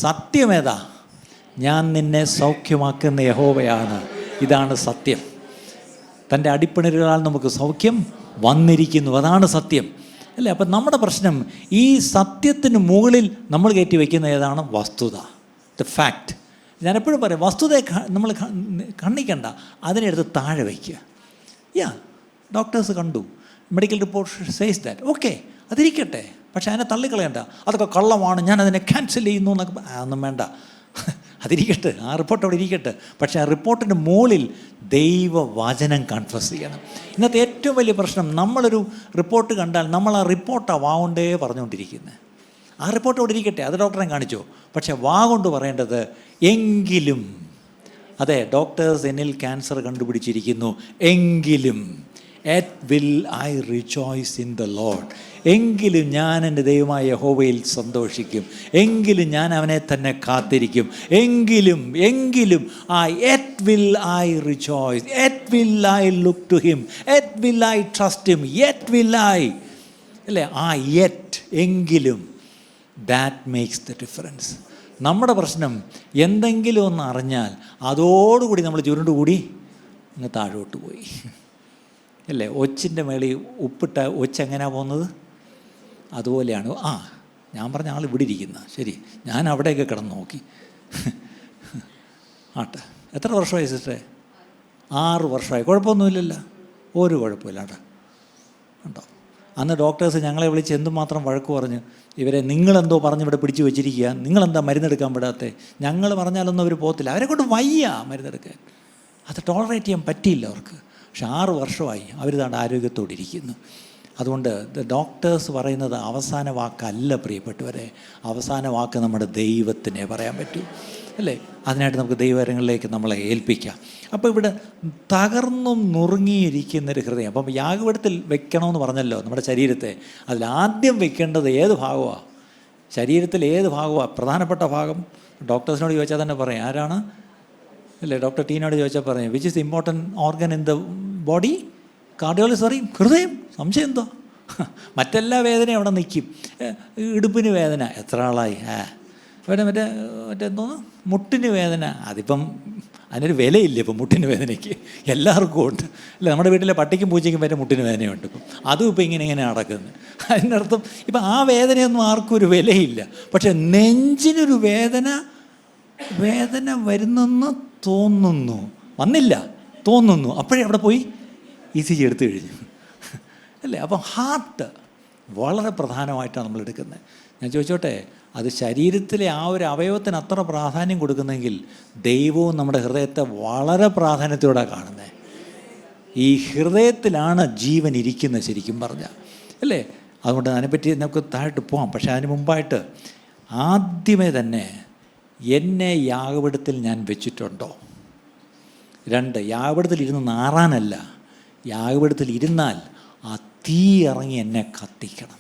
സത്യമേതാ? ഞാൻ നിന്നെ സൗഖ്യമാക്കുന്ന യഹോവയാണ്, ഇതാണ് സത്യം. തൻ്റെ അടിപ്പിണരുകളാൽ നമുക്ക് സൗഖ്യം വന്നിരിക്കുന്നു, അതാണ് സത്യം, അല്ലേ? അപ്പം നമ്മുടെ പ്രശ്നം, ഈ സത്യത്തിന് മുകളിൽ നമ്മൾ കയറ്റി വയ്ക്കുന്ന ഏതാണ്? വസ്തുത, ദ ഫാക്ട്. ഞാനെപ്പോഴും പറയും, വസ്തുതയെ നമ്മൾ കണ്ണിക്കണ്ട, അതിനെടുത്ത് താഴെ വയ്ക്കുക. ഡോക്ടേഴ്സ് കണ്ടു, medical report says that, okay, അതിരിക്കട്ടെ. പക്ഷേ അതിനെ തള്ളിക്കളയണ്ട, അതൊക്കെ കള്ളമാണ്, ഞാൻ അതിനെ ക്യാൻസൽ ചെയ്യുന്നു എന്നൊക്കെ ഒന്നും വേണ്ട, അതിരിക്കട്ടെ, ആ റിപ്പോർട്ട് അവിടെ ഇരിക്കട്ടെ. പക്ഷേ ആ റിപ്പോർട്ടിൻ്റെ മുകളിൽ ദൈവവചനം കൺഫസ് ചെയ്യണം. ഇന്നത്തെ ഏറ്റവും വലിയ പ്രശ്നം, നമ്മളൊരു റിപ്പോർട്ട് കണ്ടാൽ നമ്മൾ ആ റിപ്പോർട്ടാണ് വാഗൊണ്ടേ പറഞ്ഞുകൊണ്ടിരിക്കുന്നത്. ആ റിപ്പോർട്ട് അവിടെ ഇരിക്കട്ടെ, അത് ഡോക്ടറെ കാണിച്ചോ, പക്ഷേ വാഗൊണ്ട് പറയേണ്ടത് എങ്കിലും, അതെ ഡോക്ടേഴ്സ് എന്നിൽ ക്യാൻസർ കണ്ടുപിടിച്ചിരിക്കുന്നു, എങ്കിലും at will I rejoice in the Lord, എങ്കിലും ഞാൻ എൻ്റെ ദൈവമായ യഹോവയിൽ സന്തോഷിക്കും, എങ്കിലും ഞാൻ അവനെ തന്നെ കാത്തിരിക്കും, എങ്കിലും at will I rejoice, at will I look to him, at will I trust him, yet will I, അല്ലേ? ആ yet, എങ്കിലും, that makes the difference. നമ്മുടെ പ്രശ്നം, എന്തെങ്കിലും ഒന്ന് അറിഞ്ഞാൽ അതോടുകൂടി നമ്മൾ ചുരുണ്ടുകൂടി അങ്ങ് താഴോട്ട് പോയി, അല്ലേ? ഒച്ചിൻ്റെ മേളിൽ ഉപ്പിട്ട ഒച്ചെങ്ങനെയാണ് പോകുന്നത്? അതുപോലെയാണ്. ഞാൻ പറഞ്ഞ ആൾ ഇവിടെ ഇരിക്കുന്ന ശരി, ഞാൻ അവിടെയൊക്കെ കിടന്ന് നോക്കി. ആട്ടെ, എത്ര വർഷമായി സിസ്റ്ററെ? 6 വർഷമായി. കുഴപ്പമൊന്നുമില്ലല്ലോ, ഒരു കുഴപ്പമില്ല കേട്ടോ. ഉണ്ടോ? അന്ന് ഡോക്ടേഴ്സ് ഞങ്ങളെ വിളിച്ച് എന്തുമാത്രം വഴക്ക് പറഞ്ഞു. ഇവരെ നിങ്ങളെന്തോ പറഞ്ഞ് ഇവിടെ പിടിച്ച് വെച്ചിരിക്കുക, നിങ്ങളെന്താ മരുന്നെടുക്കാൻ വിടാത്തെ? ഞങ്ങൾ പറഞ്ഞാലൊന്നും അവർ പോകത്തില്ല, അവരെ കൊണ്ട് വയ്യ മരുന്നെടുക്കാൻ. അത് ടോളറേറ്റ് ചെയ്യാൻ പറ്റിയില്ല അവർക്ക്. പക്ഷെ 6 വർഷമായി അവരിതാണ്ട് ആരോഗ്യത്തോടെ ഇരിക്കുന്നു. അതുകൊണ്ട് ഡോക്ടേഴ്സ് പറയുന്നത് അവസാന വാക്കല്ല പ്രിയപ്പെട്ടവരെ. അവസാന വാക്ക് നമ്മുടെ ദൈവത്തിനെ പറയാൻ പറ്റൂ, അല്ലേ? അതിനായിട്ട് നമുക്ക് ദൈവകരങ്ങളിലേക്ക് നമ്മളെ ഏൽപ്പിക്കാം. അപ്പോൾ ഇവിടെ തകർന്നും നുറുങ്ങിയിരിക്കുന്നൊരു ഹൃദയം. അപ്പം യാഗപീഠത്തിൽ വെക്കണമെന്ന് പറഞ്ഞല്ലോ നമ്മുടെ ശരീരത്തെ. അതിലാദ്യം വെക്കേണ്ടത് ഏത് ഭാഗമാണ്? ശരീരത്തിൽ ഏത് ഭാഗമാണ് പ്രധാനപ്പെട്ട ഭാഗം? ഡോക്ടേഴ്സിനോട് ചോദിച്ചാൽ തന്നെ പറയും. ആരാണ്? അല്ലേ, ഡോക്ടർ ടീനോട് ചോദിച്ചാൽ പറയും, which is important organ in the body? Cardiologist പറയും ഹൃദയം. സംശയം എന്തോ? മറ്റെല്ലാ വേദനയും അവിടെ നിൽക്കും. ഇടുപ്പിന് വേദന എത്ര ആളായി? മറ്റെന്തോന്ന് മുട്ടിന് വേദന. അതിപ്പം അതിനൊരു വിലയില്ല ഇപ്പം മുട്ടിന് വേദനയ്ക്ക്, എല്ലാവർക്കും ഉണ്ട്. അല്ല, നമ്മുടെ വീട്ടിലെ പട്ടിക്കും പൂച്ചയ്ക്കും വരെ മുട്ടിന് വേദനയുണ്ട് ഇപ്പം. അതും ഇപ്പം ഇങ്ങനെ നടക്കുന്നത്. അതിനർത്ഥം ഇപ്പം ആ വേദനയൊന്നും ആർക്കും ഒരു വിലയില്ല. പക്ഷെ നെഞ്ചിനൊരു വേദന വരുന്നെന്ന് തോന്നുന്നു, വന്നില്ല, തോന്നുന്നു. അപ്പോഴേ അവിടെ പോയി ECG എടുത്തു കഴിഞ്ഞു, അല്ലേ? അപ്പം ഹാർട്ട് വളരെ പ്രധാനമായിട്ടാണ് നമ്മൾ എടുക്കുന്നത്. ഞാൻ ചോദിച്ചോട്ടെ, അത് ശരീരത്തിലെ ആ ഒരു അവയവത്തിന് അത്ര പ്രാധാന്യം കൊടുക്കുന്നെങ്കിൽ ദൈവവും നമ്മുടെ ഹൃദയത്തെ വളരെ പ്രാധാന്യത്തോടെ കാണുന്നത്. ഈ ഹൃദയത്തിലാണ് ജീവൻ ഇരിക്കുന്നത് ശരിക്കും പറഞ്ഞാൽ, അല്ലേ? അതുകൊണ്ട് അതിനെപ്പറ്റി നമുക്ക് താഴോട്ട് പോകാം. പക്ഷേ അതിന് മുമ്പായിട്ട് ആദ്യമേ തന്നെ എന്നെ യാഗപീഠത്തിൽ ഞാൻ വെച്ചിട്ടുണ്ടോ? 2, യാഗപീഠത്തിൽ ഇരുന്ന് നാറാനല്ല, യാഗപീഠത്തിൽ ഇരുന്നാൽ ആ തീ ഇറങ്ങി എന്നെ കത്തിക്കണം.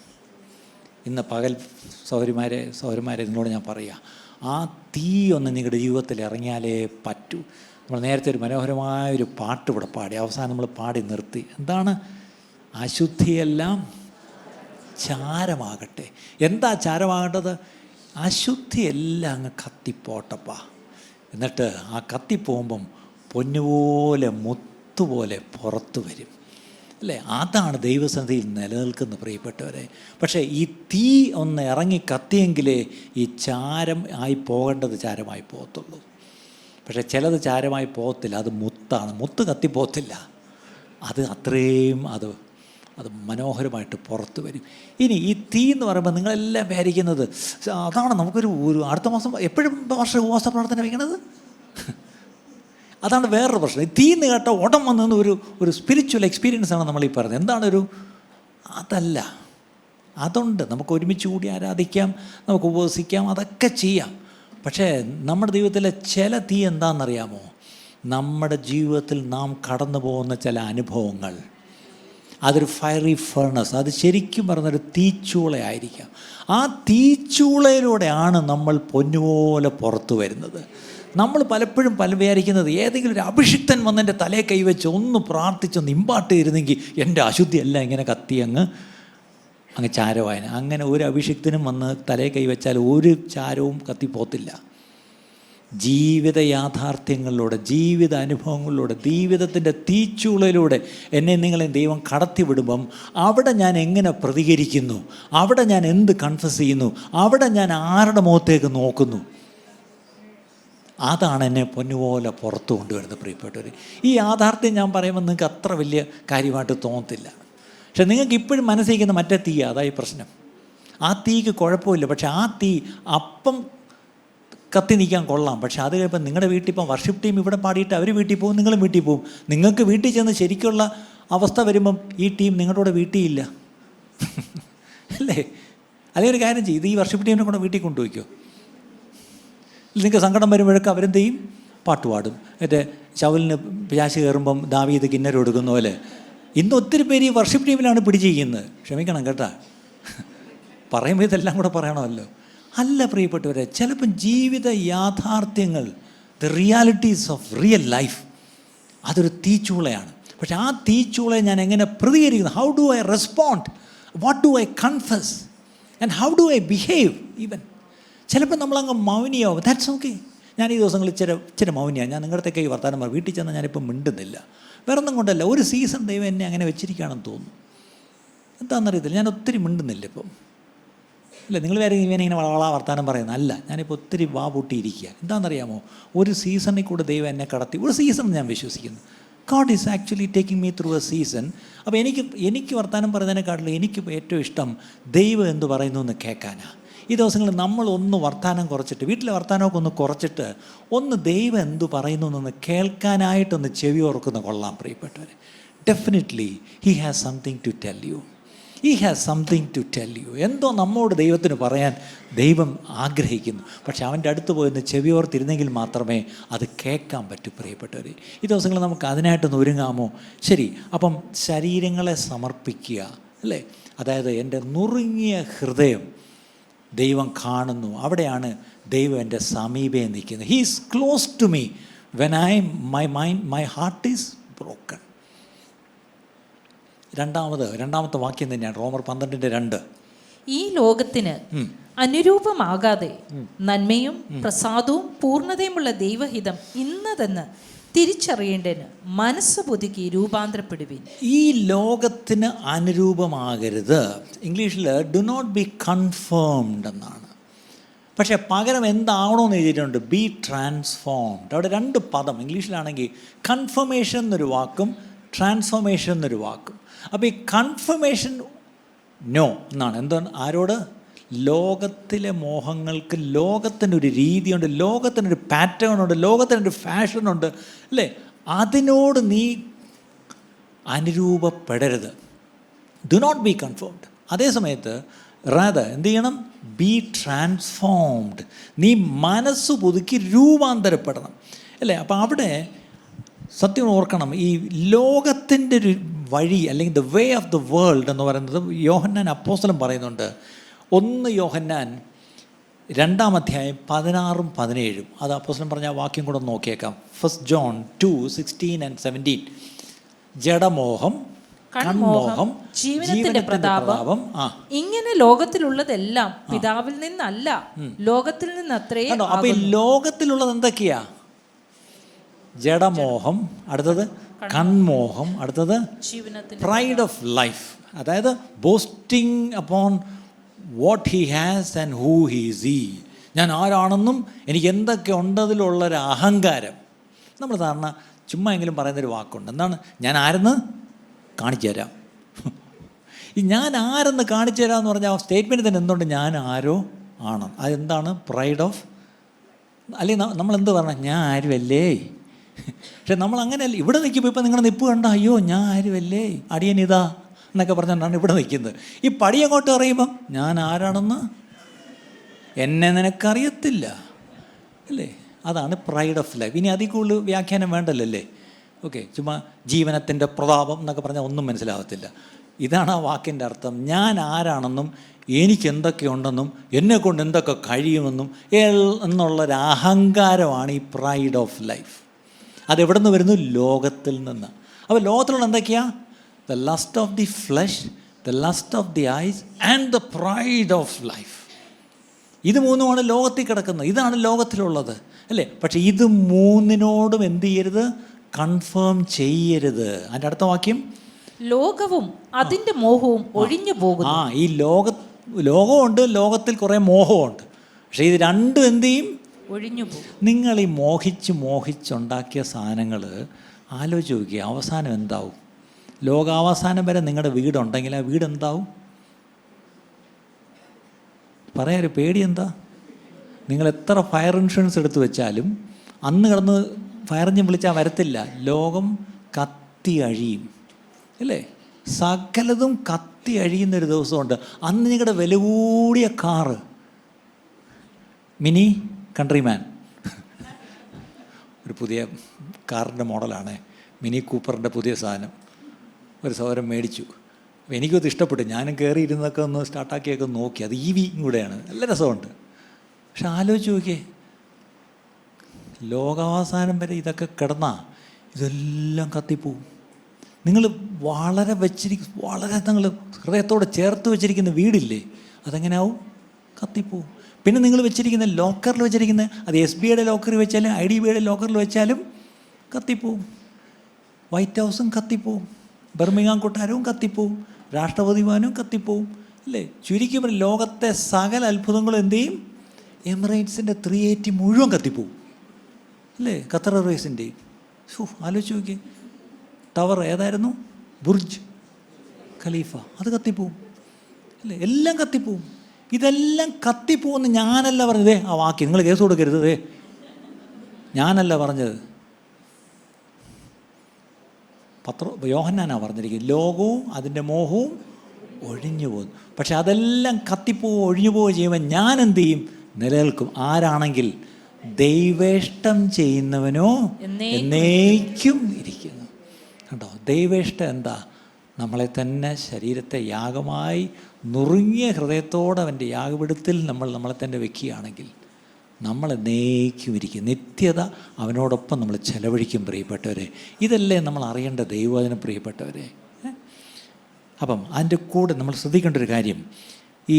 ഇന്ന് പകൽ സഹോദരിമാരെ നിങ്ങളോട് ഞാൻ പറയുക, ആ തീ ഒന്ന് നിങ്ങളുടെ ജീവിതത്തിൽ ഇറങ്ങിയാലേ പറ്റൂ. നമ്മൾ നേരത്തെ ഒരു മനോഹരമായൊരു പാട്ട് ഇവിടെ പാടി, അവസാനം നമ്മൾ പാടി നിർത്തി. എന്താണ്? അശുദ്ധിയെല്ലാം ചാരമാകട്ടെ. എന്താ ചാരമാകേണ്ടത്? അശുദ്ധിയെല്ലാം അങ്ങ് കത്തിപ്പോട്ടപ്പാ. എന്നിട്ട് ആ കത്തിപ്പോകുമ്പം പൊന്നുപോലെ മുത്തുപോലെ പുറത്തു വരും, അല്ലേ? അതാണ് ദൈവസന്നിധിയിൽ നിലനിൽക്കുന്ന പ്രിയപ്പെട്ടവരെ. പക്ഷേ ഈ തീ ഒന്ന് ഇറങ്ങി കത്തിയെങ്കിലേ ഈ ചാരം ആയി പോകേണ്ടത് ചാരമായി പോകത്തുള്ളൂ. പക്ഷേ ചിലത് ചാരമായി പോകത്തില്ല, അത് മുത്താണ്. മുത്ത് കത്തിപ്പോകത്തില്ല, അത് അത്രയും അത് മനോഹരമായിട്ട് പുറത്ത് വരും. ഇനി ഈ തീ എന്ന് പറയുമ്പോൾ നിങ്ങളെല്ലാം വിചാരിക്കുന്നത് അതാണ് നമുക്കൊരു അടുത്ത മാസം എപ്പോഴും വർഷം ഉപവാസ പ്രവർത്തനം വയ്ക്കണത്. അതാണ് വേറൊരു പ്രശ്നം. ഈ തീ എന്ന് കേട്ട ഉടൻ വന്നെന്ന് ഒരു സ്പിരിച്വൽ എക്സ്പീരിയൻസ് ആണ് നമ്മൾ ഈ പറയുന്നത്. എന്താണൊരു അതല്ല, അതുണ്ട്. നമുക്ക് ഒരുമിച്ച് കൂടി ആരാധിക്കാം, നമുക്ക് ഉപവസിക്കാം, അതൊക്കെ ചെയ്യാം. പക്ഷേ നമ്മുടെ ജീവിതത്തിലെ ചില തീ എന്താണെന്നറിയാമോ? നമ്മുടെ ജീവിതത്തിൽ നാം കടന്നു പോകുന്ന ചില അനുഭവങ്ങൾ, അതൊരു ഫയറി ഫർണസ്, അത് ശരിക്കും പറഞ്ഞൊരു തീച്ചൂളയായിരിക്കാം. ആ തീച്ചൂളയിലൂടെയാണ് നമ്മൾ പൊന്നുപോലെ പുറത്തു വരുന്നത്. നമ്മൾ പലപ്പോഴും വിചാരിക്കുന്നത് ഏതെങ്കിലും ഒരു അഭിഷിക്തൻ വന്നെൻ്റെ തലയെ കൈവച്ച് ഒന്ന് പ്രാർത്ഥിച്ചൊന്ന് ഇമ്പാട്ട് ചെയ്തിരുന്നെങ്കിൽ എൻ്റെ അശുദ്ധിയെല്ലാം ഇങ്ങനെ കത്തി അങ്ങ് ചാരവായന. അങ്ങനെ ഒരു അഭിഷിക്തനും വന്ന് തലയെ കൈവച്ചാൽ ഒരു ചാരവും കത്തിപ്പോത്തില്ല. ജീവിത യാഥാർത്ഥ്യങ്ങളിലൂടെ, ജീവിത അനുഭവങ്ങളിലൂടെ, ജീവിതത്തിൻ്റെ തീച്ചൂളയിലൂടെ എന്നെ നിങ്ങളെ ദൈവം കടത്തിവിടുമ്പം അവിടെ ഞാൻ എങ്ങനെ പ്രതികരിക്കുന്നു, അവിടെ ഞാൻ എന്ത് കൺഫസ് ചെയ്യുന്നു, അവിടെ ഞാൻ ആരുടെ മുഖത്തേക്ക് നോക്കുന്നു, അതാണ് എന്നെ പൊന്നുപോലെ പുറത്തു കൊണ്ടുവരുന്നത് പ്രിയപ്പെട്ടവർ. ഈ യാഥാർത്ഥ്യം ഞാൻ പറയുമ്പോൾ നിങ്ങൾക്ക് അത്ര വലിയ കാര്യമായിട്ട് തോന്നത്തില്ല. പക്ഷെ നിങ്ങൾക്ക് ഇപ്പോഴും മനസ്സിരിക്കുന്ന മറ്റേ തീ, അതായി പ്രശ്നം. ആ തീക്ക് കുഴപ്പമില്ല, പക്ഷെ ആ തീ അപ്പം കത്തി നിൽക്കാൻ കൊള്ളാം. പക്ഷെ അത് കഴിയുമ്പോൾ നിങ്ങളുടെ വീട്ടിൽ ഇപ്പം വർഷിപ്പ് ടീം ഇവിടെ പാടിയിട്ട് അവർ വീട്ടിൽ പോകും, നിങ്ങളും വീട്ടിൽ പോകും. നിങ്ങൾക്ക് വീട്ടിൽ ചെന്ന് ശരിക്കുള്ള അവസ്ഥ വരുമ്പം ഈ ടീം നിങ്ങളുടെ കൂടെ വീട്ടിൽ ഇല്ല, അല്ലേ? അല്ലെങ്കിൽ ഒരു കാര്യം ചെയ്യും, ഇത് ഈ വർഷിപ്പ് ടീമിനെ കൂടെ വീട്ടിൽ കൊണ്ടുപോയിക്കോ. നിങ്ങൾക്ക് സങ്കടം വരുമ്പോഴൊക്കെ അവരെന്ത് ചെയ്യും? പാട്ടുപാടും. മറ്റേ ശൗലിന് പിശാച് കയറുമ്പം ദാവീദ് കിന്നരം കൊടുക്കുന്ന പോലെ ഇന്ന് ഒത്തിരി പേര് ഈ വർഷിപ്പ് ടീമിലാണ് പിടിച്ചിരിക്കുന്നത്. ക്ഷമിക്കണം കേട്ടാ, പറയുമ്പോൾ ഇതെല്ലാം കൂടെ പറയണമല്ലോ. അല്ല പ്രിയപ്പെട്ടവരെ, ചിലപ്പം ജീവിത യാഥാർത്ഥ്യങ്ങൾ, the realities of real life, അതൊരു തീച്ചൂളയാണ്. പക്ഷെ ആ തീച്ചൂളയെ ഞാൻ എങ്ങനെ പ്രതികരിക്കുന്നു? How do I respond? What do I confess? And how do I behave? Even ചിലപ്പോൾ നമ്മളങ്ങ് മൗനിയാവും. That's okay. ഞാൻ ഈ ദിവസങ്ങളിൽ ഇച്ചിരി മൗനിയാണ്. ഞാൻ നിങ്ങളുടെ കൈ വർത്താനം പറയും. വീട്ടിൽ ചെന്നാൽ ഞാനിപ്പോൾ മിണ്ടുന്നില്ല. വേറെ ഒന്നും കൊണ്ടല്ല, ഒരു സീസൺ ദൈവം എന്നെ അങ്ങനെ വെച്ചിരിക്കുകയാണെന്ന് തോന്നുന്നു. എന്താണെന്നറിയത്തില്ല, ഞാൻ ഒത്തിരി മിണ്ടുന്നില്ല ഇപ്പം. ഇല്ല, നിങ്ങൾ വേറെ ഇവനിങ്ങനെ വളവള വർത്താനം പറയുന്നത് അല്ല. ഞാനിപ്പോൾ ഒത്തിരി വാ പൊട്ടിയിരിക്കുക. എന്താണെന്നറിയാമോ, ഒരു സീസണിൽ കൂടെ ദൈവം എന്നെ കടത്തി. ഒരു സീസൺ ഞാൻ വിശ്വസിക്കുന്നു. God is actually taking me through A season. അപ്പോൾ എനിക്ക് വർത്താനം പറയുന്നതിനെക്കാട്ടിലും എനിക്ക് ഏറ്റവും ഇഷ്ടം ദൈവം എന്ത് പറയുന്നു എന്ന് കേൾക്കാനാണ്. ഈ ദിവസങ്ങളിൽ നമ്മളൊന്ന് വർത്താനം കുറച്ചിട്ട്, വീട്ടിലെ വർത്താനമൊക്കെ ഒന്ന് കുറച്ചിട്ട്, ഒന്ന് ദൈവം എന്തു പറയുന്നു എന്നൊന്ന് കേൾക്കാനായിട്ടൊന്ന് ചെവി ഓർക്കുന്ന കൊള്ളാം പ്രിയപ്പെട്ടവരെ. Definitely he has something to tell you. He has something to tell you. എന്തോ നമ്മോട് ദൈവത്തിന് പറയാൻ ദൈവം ആഗ്രഹിക്കുന്നു. പക്ഷെ അവൻ്റെ അടുത്ത് പോയൊന്ന് ചെവിയോർത്തിരുന്നെങ്കിൽ മാത്രമേ അത് കേൾക്കാൻ പറ്റൂ പ്രിയപ്പെട്ടവർ. ഈ ദിവസങ്ങളിൽ നമുക്ക് അതിനായിട്ടൊന്ന് ഒരുങ്ങാമോ? ശരി, അപ്പം ശരീരങ്ങളെ സമർപ്പിക്കുക, അല്ലേ? അതായത് എൻ്റെ നുറുങ്ങിയ ഹൃദയം ദൈവം കാണുന്നു. അവിടെയാണ് ദൈവം എൻ്റെ സമീപേ നിൽക്കുന്നത്. He is close to me when my heart is broken. രണ്ടാമത്തെ വാക്യം തന്നെയാണ് റോമർ 12:2. ഈ ലോകത്തിന് അനുരൂപമാകാതെ നന്മയും പ്രസാദവും പൂർണ്ണതയുമുള്ള ദൈവഹിതം ഇന്നതെന്ന് തിരിച്ചറിയേണ്ടതിന് മനസ്സ് പുതുക്കി രൂപാന്തരപ്പെടുവിൻ. ഈ ലോകത്തിന് അനുരൂപമാകരുത്. ഇംഗ്ലീഷിൽ ഡു നോട്ട് ബി കൺഫേംഡ് എന്നാണ്. പക്ഷേ പകരം എന്താവണമെന്ന് എഴുതിയിട്ടുണ്ട്, ബി ട്രാൻസ്ഫോംഡ്. അവിടെ രണ്ട് പദം ഇംഗ്ലീഷിലാണെങ്കിൽ കൺഫർമേഷൻ എന്നൊരു വാക്കും ട്രാൻസ്ഫോർമേഷൻ എന്നൊരു വാക്കും. അപ്പോൾ ഈ കൺഫർമേഷൻ നോ എന്നാണ്. എന്താണ്? ആരോട്? ലോകത്തിലെ മോഹങ്ങൾക്ക്. ലോകത്തിനൊരു രീതിയുണ്ട്, ലോകത്തിനൊരു പാറ്റേൺ ഉണ്ട്, ലോകത്തിനൊരു ഫാഷനുണ്ട്, അല്ലേ? അതിനോട് നീ അനുരൂപപ്പെടരുത്. Do not be conformed. അതേ സമയത്ത് റാദർ എന്ത് ചെയ്യണം? Be transformed. നീ മനസ്സ് പുതുക്കി രൂപാന്തരപ്പെടണം, അല്ലേ? അപ്പോൾ അവിടെ സത്യം ഓർക്കണം, ഈ ലോകത്തിൻ്റെ ഒരു വഴി അല്ലെങ്കിൽ the way of the world എന്ന് പറയുന്നത് യോഹന്നാൻ അപ്പോസ്തലൻ പറയുന്നുണ്ട്. 1 യോഹന്നാൻ 2:16-17. അത് അപ്പോസ്തലൻ പറഞ്ഞ വാക്യം കൂടെ നോക്കിയേക്കാം. 1 John 2:16 and 17. ജഡമോഹം, കൺമോഹം, ജീവനത്തിന്റെ പ്രതാപം. ഇങ്ങനെ ലോകത്തിലുള്ളതെല്ലാം പിതാവിൽ നിന്നല്ല, ലോകത്തിൽ നിന്നത്രേ. അപ്പൊ ഈ ലോകത്തിലുള്ളത് എന്തൊക്കെയാ? ജഡമോഹം, അടുത്തത് കൺമോഹം, അടുത്തത് പ്രൈഡ് ഓഫ് ലൈഫ്. അതായത് bowstring upon what he has and who he is he. ഞാൻ ആരാണെന്നും എനിക്ക് എന്തൊക്കെ ഉണ്ടതിലുള്ളൊരു അഹങ്കാരം. നമ്മൾ സാധാരണ ചുമ്മാ എങ്കിലും പറയുന്നൊരു വാക്കുണ്ട്. എന്താണ്? ഞാൻ ആരെന്ന് കാണിച്ചു തരാം. ഈ ഞാൻ ആരെന്ന് കാണിച്ചു തരാം എന്ന് പറഞ്ഞാൽ ആ സ്റ്റേറ്റ്മെൻറ്റ് തന്നെ എന്തുകൊണ്ട്? ഞാൻ ആരോ ആണ്. അതെന്താണ്? Pride of. അല്ലെങ്കിൽ നമ്മളെന്ത് പറഞ്ഞാൽ ഞാൻ ആരുമല്ലേ. പക്ഷെ നമ്മൾ അങ്ങനെയല്ല. ഇവിടെ നിൽക്കുമ്പോൾ ഇപ്പം നിങ്ങളുടെ നിപ്പ് കണ്ട, അയ്യോ ഞാൻ ആരുമല്ലേ, അടിയനിതാ എന്നൊക്കെ പറഞ്ഞുകൊണ്ടാണ് ഇവിടെ നിൽക്കുന്നത്. ഈ പടി അങ്ങോട്ട് അറിയുമ്പം ഞാൻ ആരാണെന്ന് എന്നെ നിനക്കറിയത്തില്ല, അല്ലേ? അതാണ് പ്രൈഡ് ഓഫ് ലൈഫ്. ഇനി അതിൽ കൂടുതൽ വ്യാഖ്യാനം വേണ്ടല്ലേ. ഓക്കെ, ചുമ്മാ ജീവനത്തിൻ്റെ പ്രതാപം എന്നൊക്കെ പറഞ്ഞാൽ ഒന്നും മനസ്സിലാകത്തില്ല. ഇതാണ് ആ വാക്കിൻ്റെ അർത്ഥം. ഞാൻ ആരാണെന്നും എനിക്ക് എന്തൊക്കെയുണ്ടെന്നും എന്നെക്കൊണ്ട് എന്തൊക്കെ കഴിയുമെന്നും എന്നുള്ളൊരു അഹങ്കാരമാണ് ഈ പ്രൈഡ് ഓഫ് ലൈഫ്. അതെവിടെ നിന്ന് വരുന്നു? ലോകത്തിൽ നിന്ന്. അപ്പോൾ ലോകത്തിലുള്ള എന്തൊക്കെയാണ്? The lust of the flesh, the lust of the eyes and the pride of life. ഇത് മൂന്നുമാണ് ലോകത്തിൽ കിടക്കുന്നത്. ഇതാണ് ലോകത്തിലുള്ളത്, അല്ലേ? പക്ഷെ ഇത് മൂന്നിനോടും എന്ത് ചെയ്യരുത്? കൺഫേം ചെയ്യരുത്. അതിൻ്റെ അടുത്ത വാക്യം, ലോകവും അതിൻ്റെ മോഹവും ഒഴിഞ്ഞു പോകുന്നു. ഈ ലോകമുണ്ട്, ലോകത്തിൽ കുറേ മോഹമുണ്ട്. പക്ഷേ ഇത് രണ്ടും എന്ത് ചെയ്യും? ഒഴിഞ്ഞു പോകും. നിങ്ങൾ ഈ മോഹിച്ചുണ്ടാക്കിയ സാധനങ്ങൾ ആലോചിച്ച് നോക്കിയ അവസാനം എന്താവും? ലോകാവസാനം വരെ നിങ്ങളുടെ വീടുണ്ടെങ്കിൽ ആ വീട് എന്താവും? പറയാനൊരു പേടി എന്താ? നിങ്ങൾ എത്ര ഫയർ ഇൻഷുറൻസ് എടുത്ത് വെച്ചാലും അന്ന് കിടന്ന് ഫയർ എഞ്ചിൻ വിളിച്ചാൽ വരത്തില്ല. ലോകം കത്തി അഴിയും, അല്ലേ? സകലതും കത്തി അഴിയുന്നൊരു ദിവസമുണ്ട്. അന്ന് നിങ്ങളുടെ വില കൂടിയ കാറ്, മിനി കൺട്രിമാൻ, ഒരു പുതിയ കാറിൻ്റെ മോഡലാണ്, മിനി കൂപ്പറിൻ്റെ പുതിയ സാധനം ഒരു സൗരം മേടിച്ചു. അപ്പോൾ എനിക്കത് ഇഷ്ടപ്പെട്ടു. ഞാനും കയറി ഇരുന്നൊക്കെ ഒന്ന് സ്റ്റാർട്ടാക്കിയൊക്കെ നോക്കി. അത് EV കൂടെയാണ്, നല്ല രസമുണ്ട്. പക്ഷെ ആലോചിച്ച് നോക്കിയേ, ലോകാവസാനം വരെ ഇതൊക്കെ കിടന്നാൽ ഇതെല്ലാം കത്തിപ്പോവും. നിങ്ങൾ വളരെ നിങ്ങൾ ഹൃദയത്തോടെ ചേർത്ത് വെച്ചിരിക്കുന്ന വീടില്ലേ, അതെങ്ങനെയാവും? കത്തിപ്പോവും. പിന്നെ നിങ്ങൾ വെച്ചിരിക്കുന്ന ലോക്കറിൽ വെച്ചിരിക്കുന്ന, അത് SBIയുടെ ലോക്കറിൽ വെച്ചാലും IDBIയുടെ ലോക്കറിൽ വെച്ചാലും കത്തിപ്പോവും. വൈറ്റ് ഹൗസും കത്തിപ്പോവും, ബർമിങ്ങാം കൊട്ടാരവും കത്തിപ്പോവും, രാഷ്ട്രപതി ഭവനും കത്തിപ്പോവും, അല്ലേ? ചുരുക്കി പറഞ്ഞ ലോകത്തെ സകല അത്ഭുതങ്ങളും എന്ത് ചെയ്യും? എമിറേറ്റ്സിൻ്റെ 380 മുഴുവൻ കത്തിപ്പോവും, അല്ലേ? ഖത്തർ എയർവേസിൻ്റെയും. ആലോചിച്ച് നോക്കി, ടവർ ഏതായിരുന്നു? ബുർജ് ഖലീഫ, അത് കത്തിപ്പോവും, അല്ലേ? എല്ലാം കത്തിപ്പോവും. ഇതെല്ലാം കത്തിപ്പോവെന്ന് ഞാനല്ല പറഞ്ഞതേ. ആ വാക്ക് നിങ്ങൾ കേസ് കൊടുക്കരുതേ, ഞാനല്ല പറഞ്ഞത്, യോഹന്നാനാണ് പറഞ്ഞിരിക്കുന്നത്. ലോകവും അതിൻ്റെ മോഹവും ഒഴിഞ്ഞു പോകുന്നു. പക്ഷെ അതെല്ലാം കത്തിപ്പോവുക ഒഴിഞ്ഞു പോവുക ചെയ്യുമ്പോൾ ഞാൻ എന്ത് ചെയ്യും? നിലനിൽക്കും. ആരാണെങ്കിൽ ദൈവേഷ്ടം ചെയ്യുന്നവനോ എന്നേക്കും ഇരിക്കുന്നു. കണ്ടോ? ദൈവേഷ്ടം എന്താ? നമ്മളെ തന്നെ, ശരീരത്തെ യാഗമായി നുറുങ്ങിയ ഹൃദയത്തോടെ അവൻ്റെ യാഗപീഠത്തിൽ നമ്മളെ തന്നെ വെക്കുകയാണെങ്കിൽ നമ്മൾ എന്നേക്കും ഇരിക്കും. നിത്യത അവനോടൊപ്പം നമ്മൾ ചെലവഴിക്കും. പ്രിയപ്പെട്ടവരെ, ഇതല്ലേ നമ്മൾ അറിയേണ്ട ദൈവവചനം, പ്രിയപ്പെട്ടവരെ. അപ്പം അതിൻ്റെ കൂടെ നമ്മൾ ശ്രദ്ധിക്കേണ്ട ഒരു കാര്യം, ഈ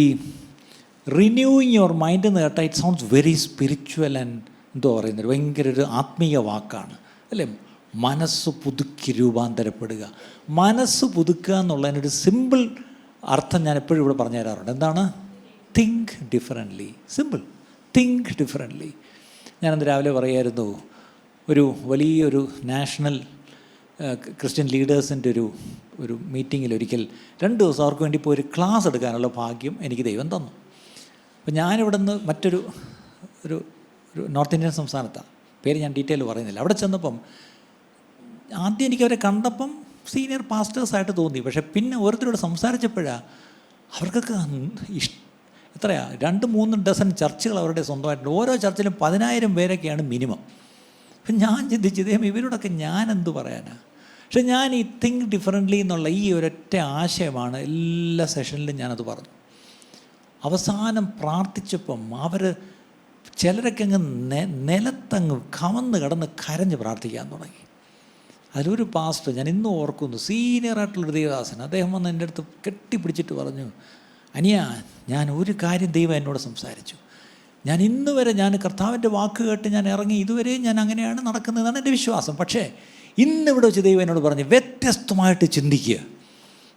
റിന്യൂയിങ് യുവർ മൈൻഡ് എന്ന് കേട്ടാൽ it sounds very spiritual and എന്തോ പറയുന്നത്, ഭയങ്കര ഒരു ആത്മീയ വാക്കാണ്, അല്ലേ? മനസ്സ് പുതുക്കി രൂപാന്തരപ്പെടുക. മനസ്സ് പുതുക്കുക എന്നുള്ളതിനൊരു സിമ്പിൾ അർത്ഥം ഞാൻ എപ്പോഴും ഇവിടെ പറഞ്ഞു തരാറുണ്ട്. എന്താണ്? Think differently. Simple, think differently. ഞാനന്ന് രാവിലെ പറയായിരുന്നു, ഒരു വലിയൊരു നാഷണൽ ക്രിസ്ത്യൻ ലീഡേഴ്സിൻ്റെ ഒരു മീറ്റിങ്ങിൽ ഒരിക്കൽ 2 ദിവസം അവർക്ക് വേണ്ടി പോയി ഒരു ക്ലാസ് എടുക്കാനുള്ള ഭാഗ്യം എനിക്ക് ദൈവം തന്നു. അപ്പോൾ ഞാനിവിടെ നിന്ന് മറ്റൊരു നോർത്ത് ഇന്ത്യൻ സംസ്ഥാനത്താണ്, പേര് ഞാൻ ഡീറ്റെയിൽ പറയുന്നില്ല. അവിടെ ചെന്നപ്പം ആദ്യം എനിക്കവരെ കണ്ടപ്പം സീനിയർ പാസ്റ്റേഴ്സായിട്ട് തോന്നി. പക്ഷേ പിന്നെ ഓരോരുത്തരോട് സംസാരിച്ചപ്പോഴാണ് അവർക്കൊക്കെ എത്രയാ 2-3 ഡസൻ ചർച്ചുകൾ അവരുടെ സ്വന്തമായിട്ടുണ്ട്. ഓരോ ചർച്ചിലും 10,000 പേരൊക്കെയാണ് മിനിമം. അപ്പം ഞാൻ ചിന്തിച്ചത് ഇവരോടൊക്കെ ഞാൻ എന്ത് പറയാനാണ്? പക്ഷെ ഞാൻ ഈ തിങ്ക് ഡിഫറൻ്റ്ലി എന്നുള്ള ഈ ഒരൊറ്റ ആശയമാണ് എല്ലാ സെഷനിലും ഞാനത് പറഞ്ഞു. അവസാനം പ്രാർത്ഥിച്ചപ്പം ചിലരൊക്കെ അങ്ങ് നിലത്തങ്ങ് കമന്ന് കിടന്ന് കരഞ്ഞ് പ്രാർത്ഥിക്കാൻ തുടങ്ങി. അതിലൊരു പാസ്റ്റർ ഞാൻ ഇന്നും ഓർക്കുന്നു, സീനിയറായിട്ടുള്ളൊരു ദേവദാസൻ, അദ്ദേഹം വന്ന് എൻ്റെ അടുത്ത് കെട്ടിപ്പിടിച്ചിട്ട് പറഞ്ഞു, അനിയ, ഞാൻ ഒരു കാര്യം ദൈവം എന്നോട് സംസാരിച്ചു. ഞാൻ ഇന്ന് വരെ കർത്താവിൻ്റെ വാക്ക് കേട്ട് ഞാൻ ഇറങ്ങി, ഇതുവരെ ഞാൻ അങ്ങനെയാണ് നടക്കുന്നതെന്നാണ് എൻ്റെ വിശ്വാസം. പക്ഷേ ഇന്നിവിടെ വെച്ച് ദൈവം എന്നോട് പറഞ്ഞ് വ്യത്യസ്തമായിട്ട് ചിന്തിക്കുക.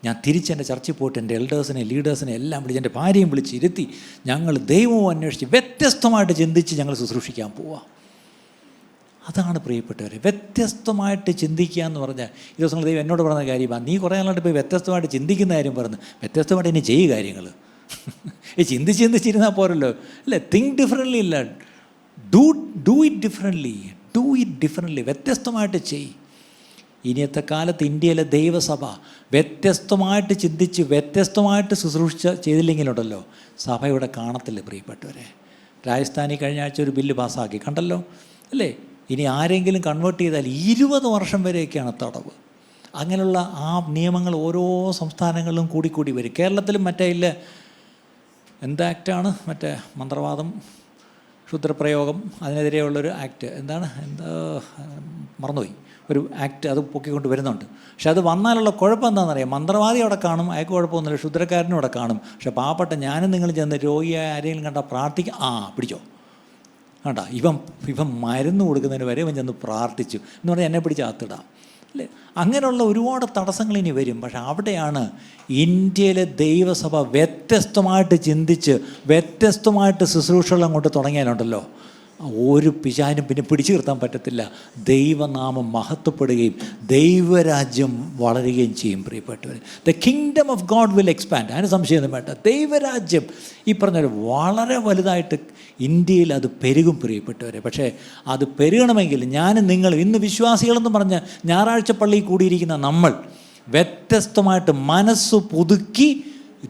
ഞാൻ തിരിച്ചെൻ്റെ ചർച്ചിൽ പോയിട്ട് എൻ്റെ എൽഡേഴ്സിനെ, ലീഡേഴ്സിനെ എല്ലാം വിളിച്ച്, എൻ്റെ ഭാര്യയും വിളിച്ച് ഇരുത്തി, ഞങ്ങൾ ദൈവവും അന്വേഷിച്ച് വ്യത്യസ്തമായിട്ട് ചിന്തിച്ച് ഞങ്ങൾ ശുശ്രൂഷിക്കാൻ പോവുക. അതാണ് പ്രിയപ്പെട്ടവരെ, വ്യത്യസ്തമായിട്ട് ചിന്തിക്കുക എന്ന് പറഞ്ഞാൽ. ഈ ദിവസങ്ങൾ ദൈവം എന്നോട് പറഞ്ഞ കാര്യമാണ്, നീ കുറേ നാളായിട്ട് പോയി വ്യത്യസ്തമായിട്ട് ചിന്തിക്കുന്ന കാര്യം പറഞ്ഞു, വ്യത്യസ്തമായിട്ട് ഇനി ചെയ്യുക കാര്യങ്ങൾ. ഈ ചിന്തിച്ചിരുന്നാൽ പോരല്ലോ, അല്ലേ? തിങ്ക് ഡിഫറൻ്റ്ലി ഇല്ല, ഡു ഇറ്റ് ഡിഫറൻ്റ്ലി, വ്യത്യസ്തമായിട്ട് ചെയ്. ഇനിയത്തെ കാലത്ത് ഇന്ത്യയിലെ ദൈവസഭ വ്യത്യസ്തമായിട്ട് ചിന്തിച്ച് വ്യത്യസ്തമായിട്ട് ചെയ്തില്ലെങ്കിലുണ്ടല്ലോ, സഭ ഇവിടെ കാണത്തില്ല പ്രിയപ്പെട്ടവരെ. രാജസ്ഥാനിൽ കഴിഞ്ഞ ആഴ്ച ഒരു ബില്ല് പാസ്സാക്കി, കണ്ടല്ലോ, അല്ലേ? ഇനി ആരെങ്കിലും കൺവേർട്ട് ചെയ്താൽ 20 വർഷം വരെയൊക്കെയാണ് തടവ്. അങ്ങനെയുള്ള ആ നിയമങ്ങൾ ഓരോ സംസ്ഥാനങ്ങളിലും കൂടി വരും. കേരളത്തിലും മറ്റേ എന്ത് ആക്റ്റാണ്, മറ്റേ മന്ത്രവാദം, ക്ഷുദ്രപ്രയോഗം, അതിനെതിരെയുള്ളൊരു ആക്ട്, മറന്നുപോയി, ഒരു ആക്ട്, അത് പൊക്കിക്കൊണ്ട് വരുന്നുണ്ട്. പക്ഷെ അത് വന്നാലുള്ള കുഴപ്പം എന്താണെന്നറിയാം, മന്ത്രവാദി അവിടെ കാണും, അയാൾക്ക് കുഴപ്പമൊന്നുമില്ല, ക്ഷുദ്രക്കാരനും അവിടെ കാണും. പക്ഷെ പാവപ്പെട്ട ഞാനും നിങ്ങൾ ചെന്ന് രോഗിയായ ആരെങ്കിലും കണ്ടാൽ പിടിച്ചോ, കണ്ട ഇവൻ മരുന്ന് കൊടുക്കുന്നതിന് വരെ ഇവൻ ചെന്ന് പ്രാർത്ഥിച്ചു എന്ന് പറഞ്ഞാൽ എന്നെ പിടിച്ച് അകത്തിടാം, അല്ലേ? അങ്ങനെയുള്ള ഒരുപാട് തടസ്സങ്ങൾ ഇനി വരും. പക്ഷെ അവിടെയാണ് ഇന്ത്യയിലെ ദൈവസഭ വ്യത്യസ്തമായിട്ട് ചിന്തിച്ച് വ്യത്യസ്തമായിട്ട് ശുശ്രൂഷകൾ അങ്ങോട്ട് തുടങ്ങിയാലുണ്ടല്ലോ, ഒരു പിശാചിനും പിന്നെ പിടിച്ചു നിർത്താൻ പറ്റത്തില്ല. ദൈവനാമം മഹത്വപ്പെടുകയും ദൈവരാജ്യം വളരുകയും ചെയ്യും പ്രിയപ്പെട്ടവർ. The kingdom of God will expand, അതിന് സംശയമൊന്നും വേണ്ട. ദൈവരാജ്യം ഈ പറഞ്ഞ വളരെ വലുതായിട്ട് ഇന്ത്യയിൽ അത് പെരുകും പ്രിയപ്പെട്ടവരെ. പക്ഷേ അത് പെരുകണമെങ്കിൽ ഞാനും നിങ്ങൾ ഇന്ന് വിശ്വാസികളെന്ന് പറഞ്ഞ് ഞായറാഴ്ച പള്ളിയിൽ കൂടിയിരിക്കുന്ന നമ്മൾ വ്യത്യസ്തമായിട്ട് മനസ്സ് പുതുക്കി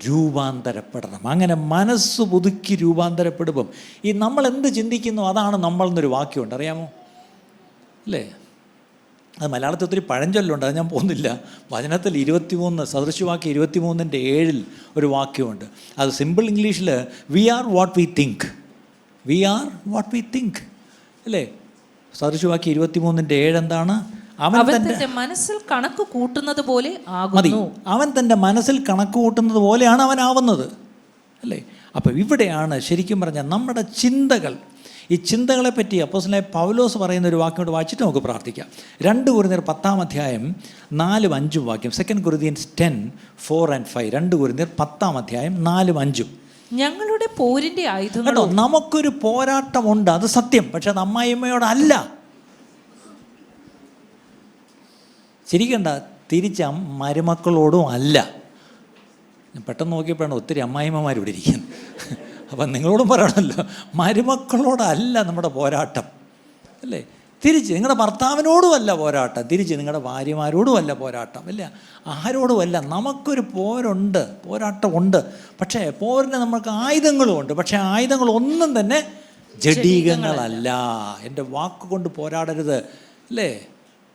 രൂപാന്തരപ്പെടണം. അങ്ങനെ മനസ്സ് പുതുക്കി രൂപാന്തരപ്പെടുമ്പം ഈ നമ്മൾ എന്ത് ചിന്തിക്കുന്നു അതാണ് നമ്മൾ എന്നൊരു വാക്യമുണ്ട്, അറിയാമോ? അല്ലേ? അത് മലയാളത്തിൽ ഒത്തിരി പഴഞ്ചൊല്ലുണ്ട്, അത് ഞാൻ പോകുന്നില്ല. വചനത്തിൽ 23 സദൃശവാക്യം 23:7 ഒരു വാക്യമുണ്ട്. അത് സിമ്പിൾ ഇംഗ്ലീഷിൽ we are what we think, അല്ലേ? സദൃശവാക്യം 23:7 എന്താണ്? അവൻ തന്റെ മനസ്സിൽ കണക്ക് കൂട്ടുന്നത് പോലെ ആകുന്നു. അവൻ തൻ്റെ മനസ്സിൽ കണക്ക് കൂട്ടുന്നത് പോലെയാണ് അവൻ ആവുന്നത്, അല്ലേ? അപ്പോൾ ഇവിടെയാണ് ശരിക്കും പറഞ്ഞാൽ നമ്മുടെ ചിന്തകൾ ഈ ചിന്തകളെ പറ്റി അപ്പോസ്തലനായ പൗലോസ് പറയുന്ന ഒരു വാക്യം കൊണ്ട് വായിച്ചിട്ട് നമുക്ക് പ്രാർത്ഥിക്കാം. 2 കൊരിന്ത്യർ 10-ാം 4-5 വാക്യം. 2 Corinthians 10:4-5. 2 കൊരിന്ത്യർ 10-ാം 4-5. ഞങ്ങളുടെ പോരിന്റെ ആയുധങ്ങൾ. കേട്ടോ, നമുക്കൊരു പോരാട്ടമുണ്ട്, അത് സത്യം. പക്ഷെ അത് അമ്മായിയമ്മയോടല്ല. ചിരിക്കണ്ട, തിരിച്ച മരുമക്കളോടും അല്ല. ഞാൻ പെട്ടെന്ന് നോക്കിയപ്പോഴാണ് ഒത്തിരി അമ്മായിമ്മമാർ ഇവിടെ ഇരിക്കുന്നത്. അപ്പം നിങ്ങളോടും പറയണമല്ലോ, മരുമക്കളോടല്ല നമ്മുടെ പോരാട്ടം, അല്ലേ? തിരിച്ച് നിങ്ങളുടെ ഭർത്താവിനോടും അല്ല പോരാട്ടം, തിരിച്ച് നിങ്ങളുടെ ഭാര്യമാരോടും അല്ല പോരാട്ടം, ഇല്ല, ആരോടുമല്ല. നമുക്കൊരു പോരാട്ടമുണ്ട്. പക്ഷേ പോരിന് നമുക്ക് ആയുധങ്ങളുമുണ്ട്. പക്ഷേ ആയുധങ്ങളൊന്നും തന്നെ ജഡീകങ്ങളല്ല. എൻ്റെ വാക്കുകൊണ്ട് പോരാടരുത്, അല്ലേ?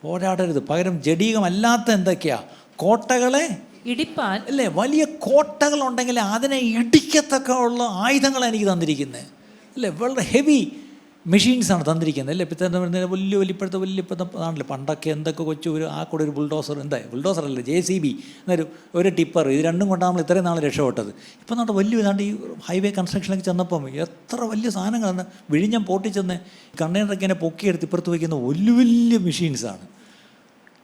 പോരാടരുത്. പകരം ജഡീകമല്ലാത്ത എന്തൊക്കെയാ? കോട്ടകളെ ഇടിപ്പാൻ, അല്ലേ? വലിയ കോട്ടകളുണ്ടെങ്കിൽ അതിനെ ഇടിക്കത്തൊക്കെ ഉള്ള ആയുധങ്ങളാണ് എനിക്ക് തന്നിരിക്കുന്നത്, അല്ലേ? വളരെ ഹെവി മെഷീൻസാണ് തന്നിരിക്കുന്നത്, അല്ലേ? ഇപ്പോഴത്തെ ഇപ്പോഴത്തെ ആണല്ലോ. പണ്ടൊക്കെ എന്തൊക്കെ കൊച്ചു കൂടെ ഒരു ബുൾഡോസറല്ലേ, JCB ഒരു ടിപ്പർ, ഇത് രണ്ടും കൊണ്ടാണ് നമ്മൾ ഇത്രയും നാൾ രക്ഷപ്പെട്ടത്. ഇപ്പം നമ്മുടെ വലിയ ഇതാണ്ട് ഈ ഹൈവേ കൺസ്ട്രക്ഷനിലേക്ക് ചെന്നപ്പം എത്ര വലിയ സാധനങ്ങളാണ്. വിഴിഞ്ഞം പോട്ടിച്ചെന്ന് കണ്ടെയ്നറൊക്കെ ഇങ്ങനെ പൊക്കിയെടുത്ത് ഇപ്പുറത്ത് വയ്ക്കുന്ന വലിയ മെഷീൻസാണ്.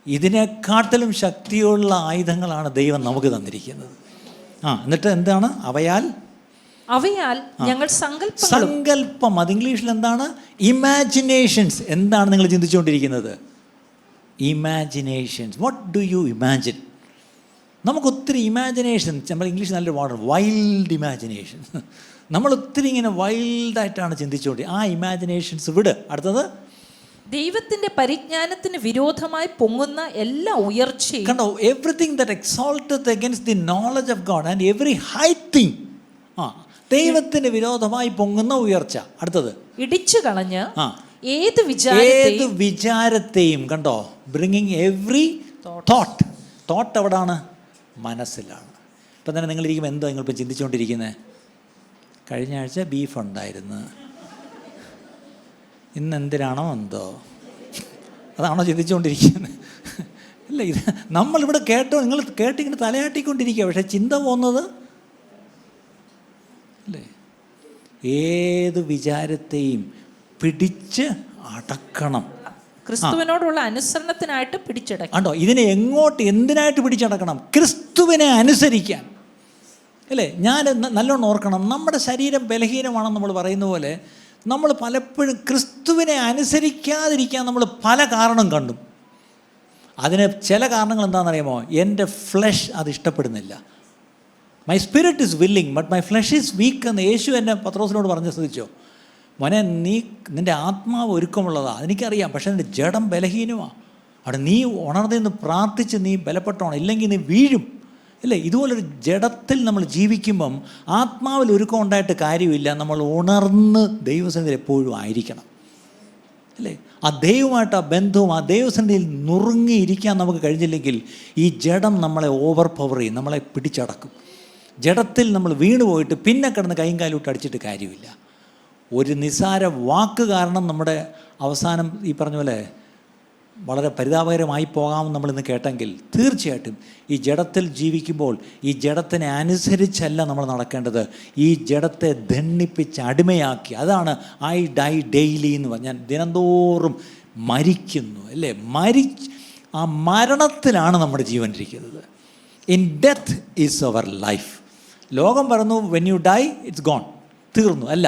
ഇതിനെക്കാട്ടിലും ശക്തിയുള്ള ആയുധങ്ങളാണ് ദൈവം നമുക്ക് തന്നിരിക്കുന്നത്. എന്നിട്ട് എന്താണ്? അവയാൽ ഞങ്ങൾ സങ്കല്പം. അത് ഇംഗ്ലീഷിൽ എന്താണ്? ഇമാജിനേഷൻസ്. എന്താണ് നിങ്ങൾ ചിന്തിച്ചുകൊണ്ടിരിക്കുന്നത്? Imaginations. What do you imagine? നമുക്ക് ഒത്തിരി ഇമാജിനേഷൻ, നമ്മൾ ഇംഗ്ലീഷ് നല്ലൊരു വാർഡ്, വൈൽഡ് ഇമാജിനേഷൻ. നമ്മൾ ഒത്തിരി ഇങ്ങനെ വൈൽഡായിട്ടാണ് ചിന്തിച്ചുകൊണ്ട്. ആ ഇമാജിനേഷൻസ് വിട്. അടുത്തത്, ദൈവത്തിന്റെ പരിജ്ഞാനത്തിന് വിരോധമായി പൊങ്ങുന്ന എല്ലാ ഉയർച്ചയും. കണ്ടോ? Everything that exalteth against the knowledge of God and every high thing. ദൈവത്തിന് വിരോധമായി പൊങ്ങുന്ന ഉയർച്ച. അടുത്തത്, ഇടിച്ചു കളഞ്ഞ് ഏത് വിചാരത്തെയും. കണ്ടോ? ബ്രിങ്ങിങ് എവറി തോട്ട് എവിടാണ്? മനസ്സിലാണ്. ഇപ്പം തന്നെ നിങ്ങളിരിക്കുമ്പോൾ എന്തോ നിങ്ങളിപ്പോൾ ചിന്തിച്ചുകൊണ്ടിരിക്കുന്നത്? കഴിഞ്ഞ ആഴ്ച ബീഫ് ഉണ്ടായിരുന്നു, ഇന്ന് എന്തിനാണോ എന്തോ, അതാണോ ചിന്തിച്ചുകൊണ്ടിരിക്കുന്നത്? അല്ല, ഇത് നമ്മളിവിടെ നിങ്ങൾ കേട്ടിങ്ങനെ തലയാട്ടിക്കൊണ്ടിരിക്കുക, പക്ഷേ ചിന്ത പോകുന്നത്, അല്ലേ? ഏത് വിചാരത്തെയും പിടിച്ച് അടക്കണം. ക്രിസ്തുവിനോടുള്ള അനുസരണത്തിനായിട്ട് പിടിച്ചടക്കണം. ആണ്ടോ? ഇതിനെ എന്തിനായിട്ട് പിടിച്ചടക്കണം? ക്രിസ്തുവിനെ അനുസരിക്കാൻ, അല്ലേ? ഞാൻ നല്ലോണം ഓർക്കണം, നമ്മുടെ ശരീരം ബലഹീനമാണെന്ന് നമ്മൾ പറയുന്ന പോലെ നമ്മൾ പലപ്പോഴും ക്രിസ്തുവിനെ അനുസരിക്കാതിരിക്കാൻ നമ്മൾ പല കാരണം കണ്ടു. അതിന് ചില കാരണങ്ങൾ എന്താണെന്നറിയാമോ? എൻ്റെ ഫ്ലഷ് അത് ഇഷ്ടപ്പെടുന്നില്ല. My spirit is willing but my flush is week എന്ന് യേശു എന്നെ പത്രോസിനോട് പറഞ്ഞ് ശ്രദ്ധിച്ചോ. മോനെ, നിൻ്റെ ആത്മാവ് ഒരുക്കമുള്ളതാണ്, എനിക്കറിയാം, പക്ഷേ നിൻ്റെ ജഡം ബലഹീനമാണ്. അവിടെ നീ ഉണർന്ന് പ്രാർത്ഥിച്ച് നീ ബലപ്പെട്ടോണം, ഇല്ലെങ്കിൽ നീ വീഴും, അല്ലേ? ഇതുപോലൊരു ജഡത്തിൽ നമ്മൾ ജീവിക്കുമ്പം ആത്മാവിൽ ഒരുക്കം ഉണ്ടായിട്ട് കാര്യമില്ല. നമ്മൾ ഉണർന്ന് ദൈവസന്നിധിയിൽ എപ്പോഴും ആയിരിക്കണം, അല്ലേ? ആ ദൈവമായിട്ട് ആ ബന്ധവും ആ ദൈവസന്നിധിയിൽ നുറുങ്ങിയിരിക്കാൻ നമുക്ക് കഴിഞ്ഞില്ലെങ്കിൽ ഈ ജഡം നമ്മളെ ഓവർ പവർ ചെയ്യും, നമ്മളെ പിടിച്ചടക്കും. ജഡത്തിൽ നമ്മൾ വീണു പോയിട്ട് പിന്നെ കിടന്ന് കൈയും കാലും അടിച്ചിട്ട് കാര്യമില്ല. ഒരു നിസ്സാര വാക്ക് കാരണം നമ്മുടെ അവസാനം ഈ പറഞ്ഞ പോലെ വളരെ പരിതാപകരമായി പോകാമെന്ന് നമ്മളിന്ന് കേട്ടെങ്കിൽ തീർച്ചയായിട്ടും ഈ ജഡത്തിൽ ജീവിക്കുമ്പോൾ ഈ ജഡത്തിനെ അനുസരിച്ചല്ല നമ്മൾ നടക്കേണ്ടത്. ഈ ജഡത്തെ ദണ്ണിപ്പിച്ച് അടിമയാക്കി, അതാണ് ഐ ഡൈ ഡെയിലി എന്ന് പറഞ്ഞാൽ ദിനംതോറും മരിക്കുന്നു, അല്ലേ? ആ മരണത്തിലാണ് നമ്മുടെ ജീവൻ ഇരിക്കുന്നത്. In death is our life. ലോകം പറഞ്ഞു when you die it's gone, തീർന്നു. അല്ല,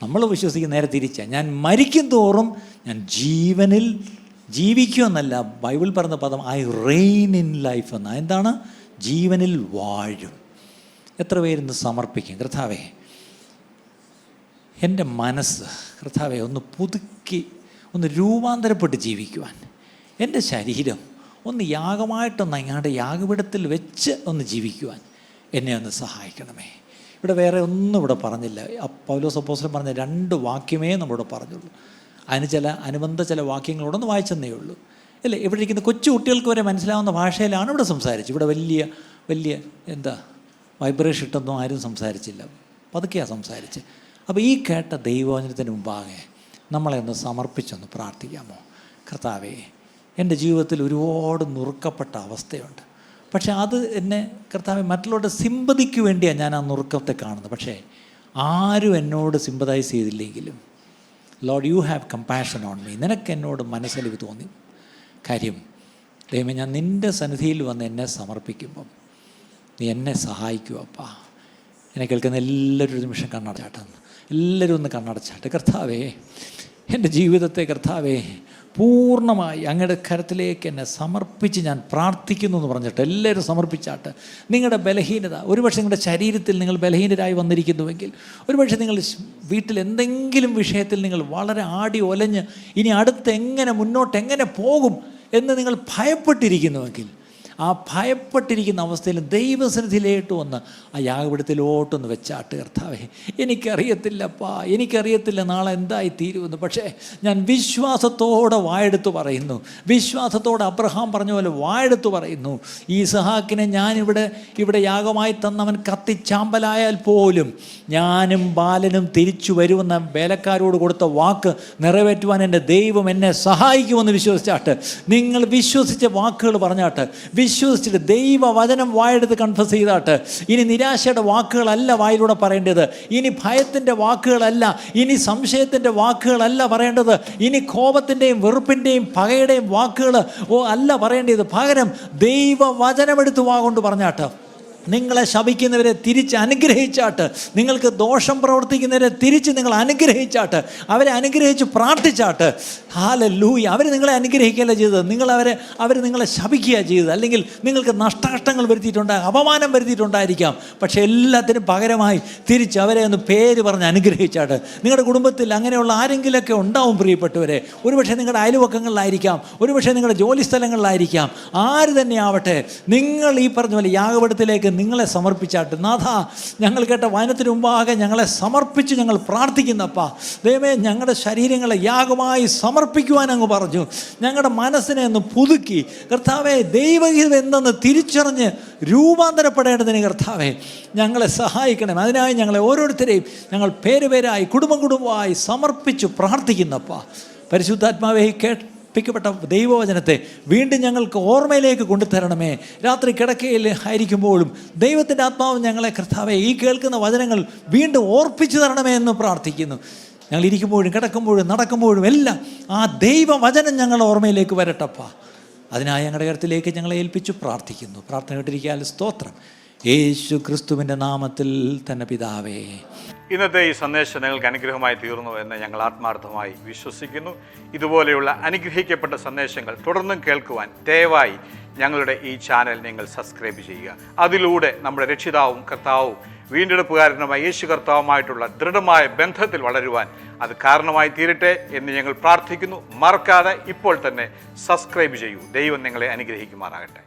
നമ്മൾ വിശ്വസിക്കുന്ന നേരെ തിരിച്ചാണ്. ഞാൻ മരിക്കും തോറും ഞാൻ ജീവനിൽ ജീവിക്കുമെന്നല്ല, ബൈബിൾ പറഞ്ഞ പദം ഐ റെയിൻ ഇൻ ലൈഫ് എന്ന. എന്താണ്? ജീവനിൽ വാഴും. എത്ര പേരിന്ന് സമർപ്പിക്കും? കർത്താവേ, എൻ്റെ മനസ്സ് കർത്താവേ ഒന്ന് പുതുക്കി, ഒന്ന് രൂപാന്തരപ്പെട്ട് ജീവിക്കുവാൻ, എൻ്റെ ശരീരം ഒന്ന് യാഗമായിട്ടൊന്ന് അങ്ങാണ്ട് യാഗപീഠത്തിൽ വെച്ച് ഒന്ന് ജീവിക്കുവാൻ എന്നെ ഒന്ന് സഹായിക്കണമേ. ഇവിടെ വേറെ ഒന്നും ഇവിടെ പറഞ്ഞില്ല. പൗലോസ് അപ്പോസ്തലൻ പറഞ്ഞ 2 വാക്യമേ നമ്മളിവിടെ പറഞ്ഞുള്ളൂ. അതിന് അനുബന്ധ ചില വാക്യങ്ങളോടൊന്ന് വായിച്ചെന്നേ ഉള്ളൂ, അല്ലേ? ഇവിടെ ഇരിക്കുന്ന കൊച്ചു കുട്ടികൾക്ക് വരെ മനസ്സിലാവുന്ന ഭാഷയിലാണ് ഇവിടെ സംസാരിച്ചു. ഇവിടെ വലിയ വൈബ്രേഷൻ ഇട്ടൊന്നും ആരും സംസാരിച്ചില്ല, പതുക്കെയാണ് സംസാരിച്ച്. അപ്പോൾ ഈ കേട്ട ദൈവവചനത്തിന് മുമ്പാകെ നമ്മളെ ഒന്ന് സമർപ്പിച്ചൊന്ന് പ്രാർത്ഥിക്കാമോ? കർത്താവേ, എൻ്റെ ജീവിതത്തിൽ ഒരുപാട് നുറുക്കപ്പെട്ട അവസ്ഥയുണ്ട്. പക്ഷേ അത് എന്നെ കർത്താവേ മറ്റുള്ളവരുടെ സിമ്പതിക്ക് വേണ്ടിയാണ് ഞാൻ ആ നുറുക്കത്തെ കാണുന്നത്. പക്ഷേ ആരും എന്നോട് സിമ്പതൈസ് ചെയ്തില്ലെങ്കിലും Lord you have compassion on me. നിനക്ക് എന്നോട് മനസ്സലിവ് തോന്നി. കാര്യം ദൈവമേ, ഞാൻ നിൻ്റെ സന്നിധിയിൽ വന്ന് എന്നെ സമർപ്പിക്കുമ്പം നീ എന്നെ സഹായിക്കൂ അപ്പാ. എന്നെ കേൾക്കുന്ന എല്ലാവരും ഒരു നിമിഷം കണ്ണടച്ചാട്ടെ, എല്ലാവരും ഒന്ന് കണ്ണടച്ചാട്ടെ. കർത്താവേ, എൻ്റെ ജീവിതത്തെ കർത്താവേ പൂർണ്ണമായി അങ്ങയുടെ കരത്തിലേക്ക് എന്നെ സമർപ്പിച്ച് ഞാൻ പ്രാർത്ഥിക്കുന്നു എന്ന് പറഞ്ഞിട്ട് എല്ലാവരും സമർപ്പിച്ചാട്ട്. നിങ്ങളുടെ ബലഹീനത, ഒരുപക്ഷെ നിങ്ങളുടെ ശരീരത്തിൽ നിങ്ങൾ ബലഹീനരായി വന്നിരിക്കുന്നുവെങ്കിൽ, ഒരുപക്ഷെ നിങ്ങൾ വീട്ടിൽ എന്തെങ്കിലും വിഷയത്തിൽ നിങ്ങൾ വളരെ ആടി ഒലഞ്ഞ് ഇനി അടുത്ത് എങ്ങനെ മുന്നോട്ട് എങ്ങനെ പോകും എന്ന് നിങ്ങൾ ഭയപ്പെട്ടിരിക്കുന്നുവെങ്കിൽ, ആ ഭയപ്പെട്ടിരിക്കുന്ന അവസ്ഥയിൽ ദൈവസന്നിധിയിലോട്ട് വന്ന് ആ യാഗപീഠത്തിലോട്ടൊന്ന് വെച്ചാട്ട്. കർത്താവേ, എനിക്കറിയത്തില്ലപ്പാ, എനിക്കറിയത്തില്ല നാളെ എന്തായി തീരുമെന്ന്, പക്ഷേ ഞാൻ വിശ്വാസത്തോടെ വായെടുത്ത് പറയുന്നു, വിശ്വാസത്തോടെ അബ്രഹാം പറഞ്ഞ പോലെ വായെടുത്ത് പറയുന്നു, ഈ ഇസ്ഹാക്കിനെ ഞാനിവിടെ യാഗമായി തന്നവൻ കത്തിച്ചാമ്പലായാൽ പോലും ഞാനും ബാലനും തിരിച്ചു വരുമെന്ന വേലക്കാരോട് കൊടുത്ത വാക്ക് നിറവേറ്റുവാൻ എൻ്റെ ദൈവം എന്നെ സഹായിക്കുമെന്ന് വിശ്വസിച്ചാട്ട്. നിങ്ങൾ വിശ്വസിച്ച വാക്കുകൾ പറഞ്ഞാട്ട്, വിശ്വസിച്ചിട്ട് ദൈവവചനം വായെടുത്ത് കൺഫസ് ചെയ്താട്ട്. ഇനി നിരാശയുടെ വാക്കുകളല്ല വായിലൂടെ പറയേണ്ടത്, ഇനി ഭയത്തിൻ്റെ വാക്കുകളല്ല, ഇനി സംശയത്തിൻ്റെ വാക്കുകളല്ല പറയേണ്ടത്, ഇനി കോപത്തിൻ്റെയും വെറുപ്പിൻ്റെയും പകയുടെയും വാക്കുകൾ അല്ല പറയേണ്ടത്. പകരം ദൈവവചനമെടുത്ത് വാഗൊണ്ട് പറഞ്ഞാട്ട്. നിങ്ങളെ ശപിക്കുന്നവരെ തിരിച്ച് അനുഗ്രഹിച്ചാട്ട്, നിങ്ങൾക്ക് ദോഷം പ്രവർത്തിക്കുന്നവരെ തിരിച്ച് നിങ്ങൾ അനുഗ്രഹിച്ചാട്ട്, അവരെ അനുഗ്രഹിച്ച് പ്രാർത്ഥിച്ചാട്ട്. ഹല്ലേലൂയ. അവർ നിങ്ങളെ അനുഗ്രഹിക്കുകയല്ല ചെയ്തത്, അവർ നിങ്ങളെ ശപിക്കുകയാണ് ചെയ്തത്. അല്ലെങ്കിൽ നിങ്ങൾക്ക് നഷ്ടകഷ്ടങ്ങൾ വരുത്തിയിട്ടുണ്ടാകും, അപമാനം വരുത്തിയിട്ടുണ്ടായിരിക്കാം. പക്ഷേ എല്ലാത്തിനും പകരമായി തിരിച്ച് അവരെ ഒന്ന് പേര് പറഞ്ഞ് അനുഗ്രഹിച്ചാട്ട്. നിങ്ങളുടെ കുടുംബത്തിൽ അങ്ങനെയുള്ള ആരെങ്കിലുമൊക്കെ ഉണ്ടാവും പ്രിയപ്പെട്ടവരെ. ഒരുപക്ഷെ നിങ്ങളുടെ അയൽവക്കങ്ങളിലായിരിക്കാം, ഒരുപക്ഷെ നിങ്ങളുടെ ജോലി സ്ഥലങ്ങളിലായിരിക്കാം, ആര് തന്നെ ആവട്ടെ, നിങ്ങൾ ഈ പറഞ്ഞ പോലെ യാഗപീഠത്തിലേക്ക് നിങ്ങളെ സമർപ്പിച്ചാട്ട്. നാഥ, ഞങ്ങൾ കേട്ട വചനത്തിന് മുമ്പാകെ ഞങ്ങളെ സമർപ്പിച്ച് ഞങ്ങൾ പ്രാർത്ഥിക്കുന്നപ്പാ. ദൈവമേ, ഞങ്ങളുടെ ശരീരങ്ങളെ യാഗമായി സമർപ്പിക്കുവാൻ അങ്ങ് പറഞ്ഞു. ഞങ്ങളുടെ മനസ്സിനെ ഒന്ന് പുതുക്കി കർത്താവേ, ദൈവഹിതം എന്തെന്ന് തിരിച്ചറിഞ്ഞ് രൂപാന്തരപ്പെടേണ്ടതിന് കർത്താവേ ഞങ്ങളെ സഹായിക്കണം. അതിനായി ഞങ്ങളെ ഓരോരുത്തരെയും ഞങ്ങൾ പേരുപേരായി കുടുംബമായി സമർപ്പിച്ച് പ്രാർത്ഥിക്കുന്നപ്പാ. പരിശുദ്ധാത്മാവേ, പ്പിക്കപ്പെട്ട ദൈവവചനത്തെ വീണ്ടും ഞങ്ങൾക്ക് ഓർമ്മയിലേക്ക് കൊണ്ടുതരണമേ. രാത്രി കിടക്കയിൽ ആയിരിക്കുമ്പോഴും ദൈവത്തിൻ്റെ ആത്മാവ് ഞങ്ങളെ കർത്താവെ ഈ കേൾക്കുന്ന വചനങ്ങൾ വീണ്ടും ഓർപ്പിച്ചു തരണമേ എന്ന് പ്രാർത്ഥിക്കുന്നു. ഞങ്ങൾ ഇരിക്കുമ്പോഴും കിടക്കുമ്പോഴും നടക്കുമ്പോഴും എല്ലാം ആ ദൈവവചനം ഞങ്ങളുടെ ഓർമ്മയിലേക്ക് വരട്ടപ്പാ. അതിനായി ഞങ്ങളുടെ കരുത്തിലേക്ക് ഞങ്ങളെ ഏൽപ്പിച്ചു പ്രാർത്ഥിക്കുന്നു. പ്രാർത്ഥന കേട്ടിരിക്കാൻ സ്തോത്രം. യേശു ക്രിസ്തുവിൻ്റെ നാമത്തിൽ തന്നെ പിതാവേ. ഇന്നത്തെ ഈ സന്ദേശം നിങ്ങൾക്ക് അനുഗ്രഹമായി തീർന്നു എന്ന് ഞങ്ങൾ ആത്മാർത്ഥമായി വിശ്വസിക്കുന്നു. ഇതുപോലെയുള്ള അനുഗ്രഹിക്കപ്പെട്ട സന്ദേശങ്ങൾ തുടർന്നും കേൾക്കുവാൻ ദയവായി ഞങ്ങളുടെ ഈ ചാനൽ നിങ്ങൾ സബ്സ്ക്രൈബ് ചെയ്യുക. അതിലൂടെ നമ്മുടെ രക്ഷിതാവും കർത്താവും വീണ്ടെടുപ്പുകാരനുമായ യേശു കർത്താവുമായിട്ടുള്ള ദൃഢമായ ബന്ധത്തിൽ വളരുവാൻ അത് കാരണമായി തീരട്ടെ എന്ന് ഞങ്ങൾ പ്രാർത്ഥിക്കുന്നു. മറക്കാതെ ഇപ്പോൾ തന്നെ സബ്സ്ക്രൈബ് ചെയ്യൂ. ദൈവം നിങ്ങളെ അനുഗ്രഹിക്കുമാറാകട്ടെ.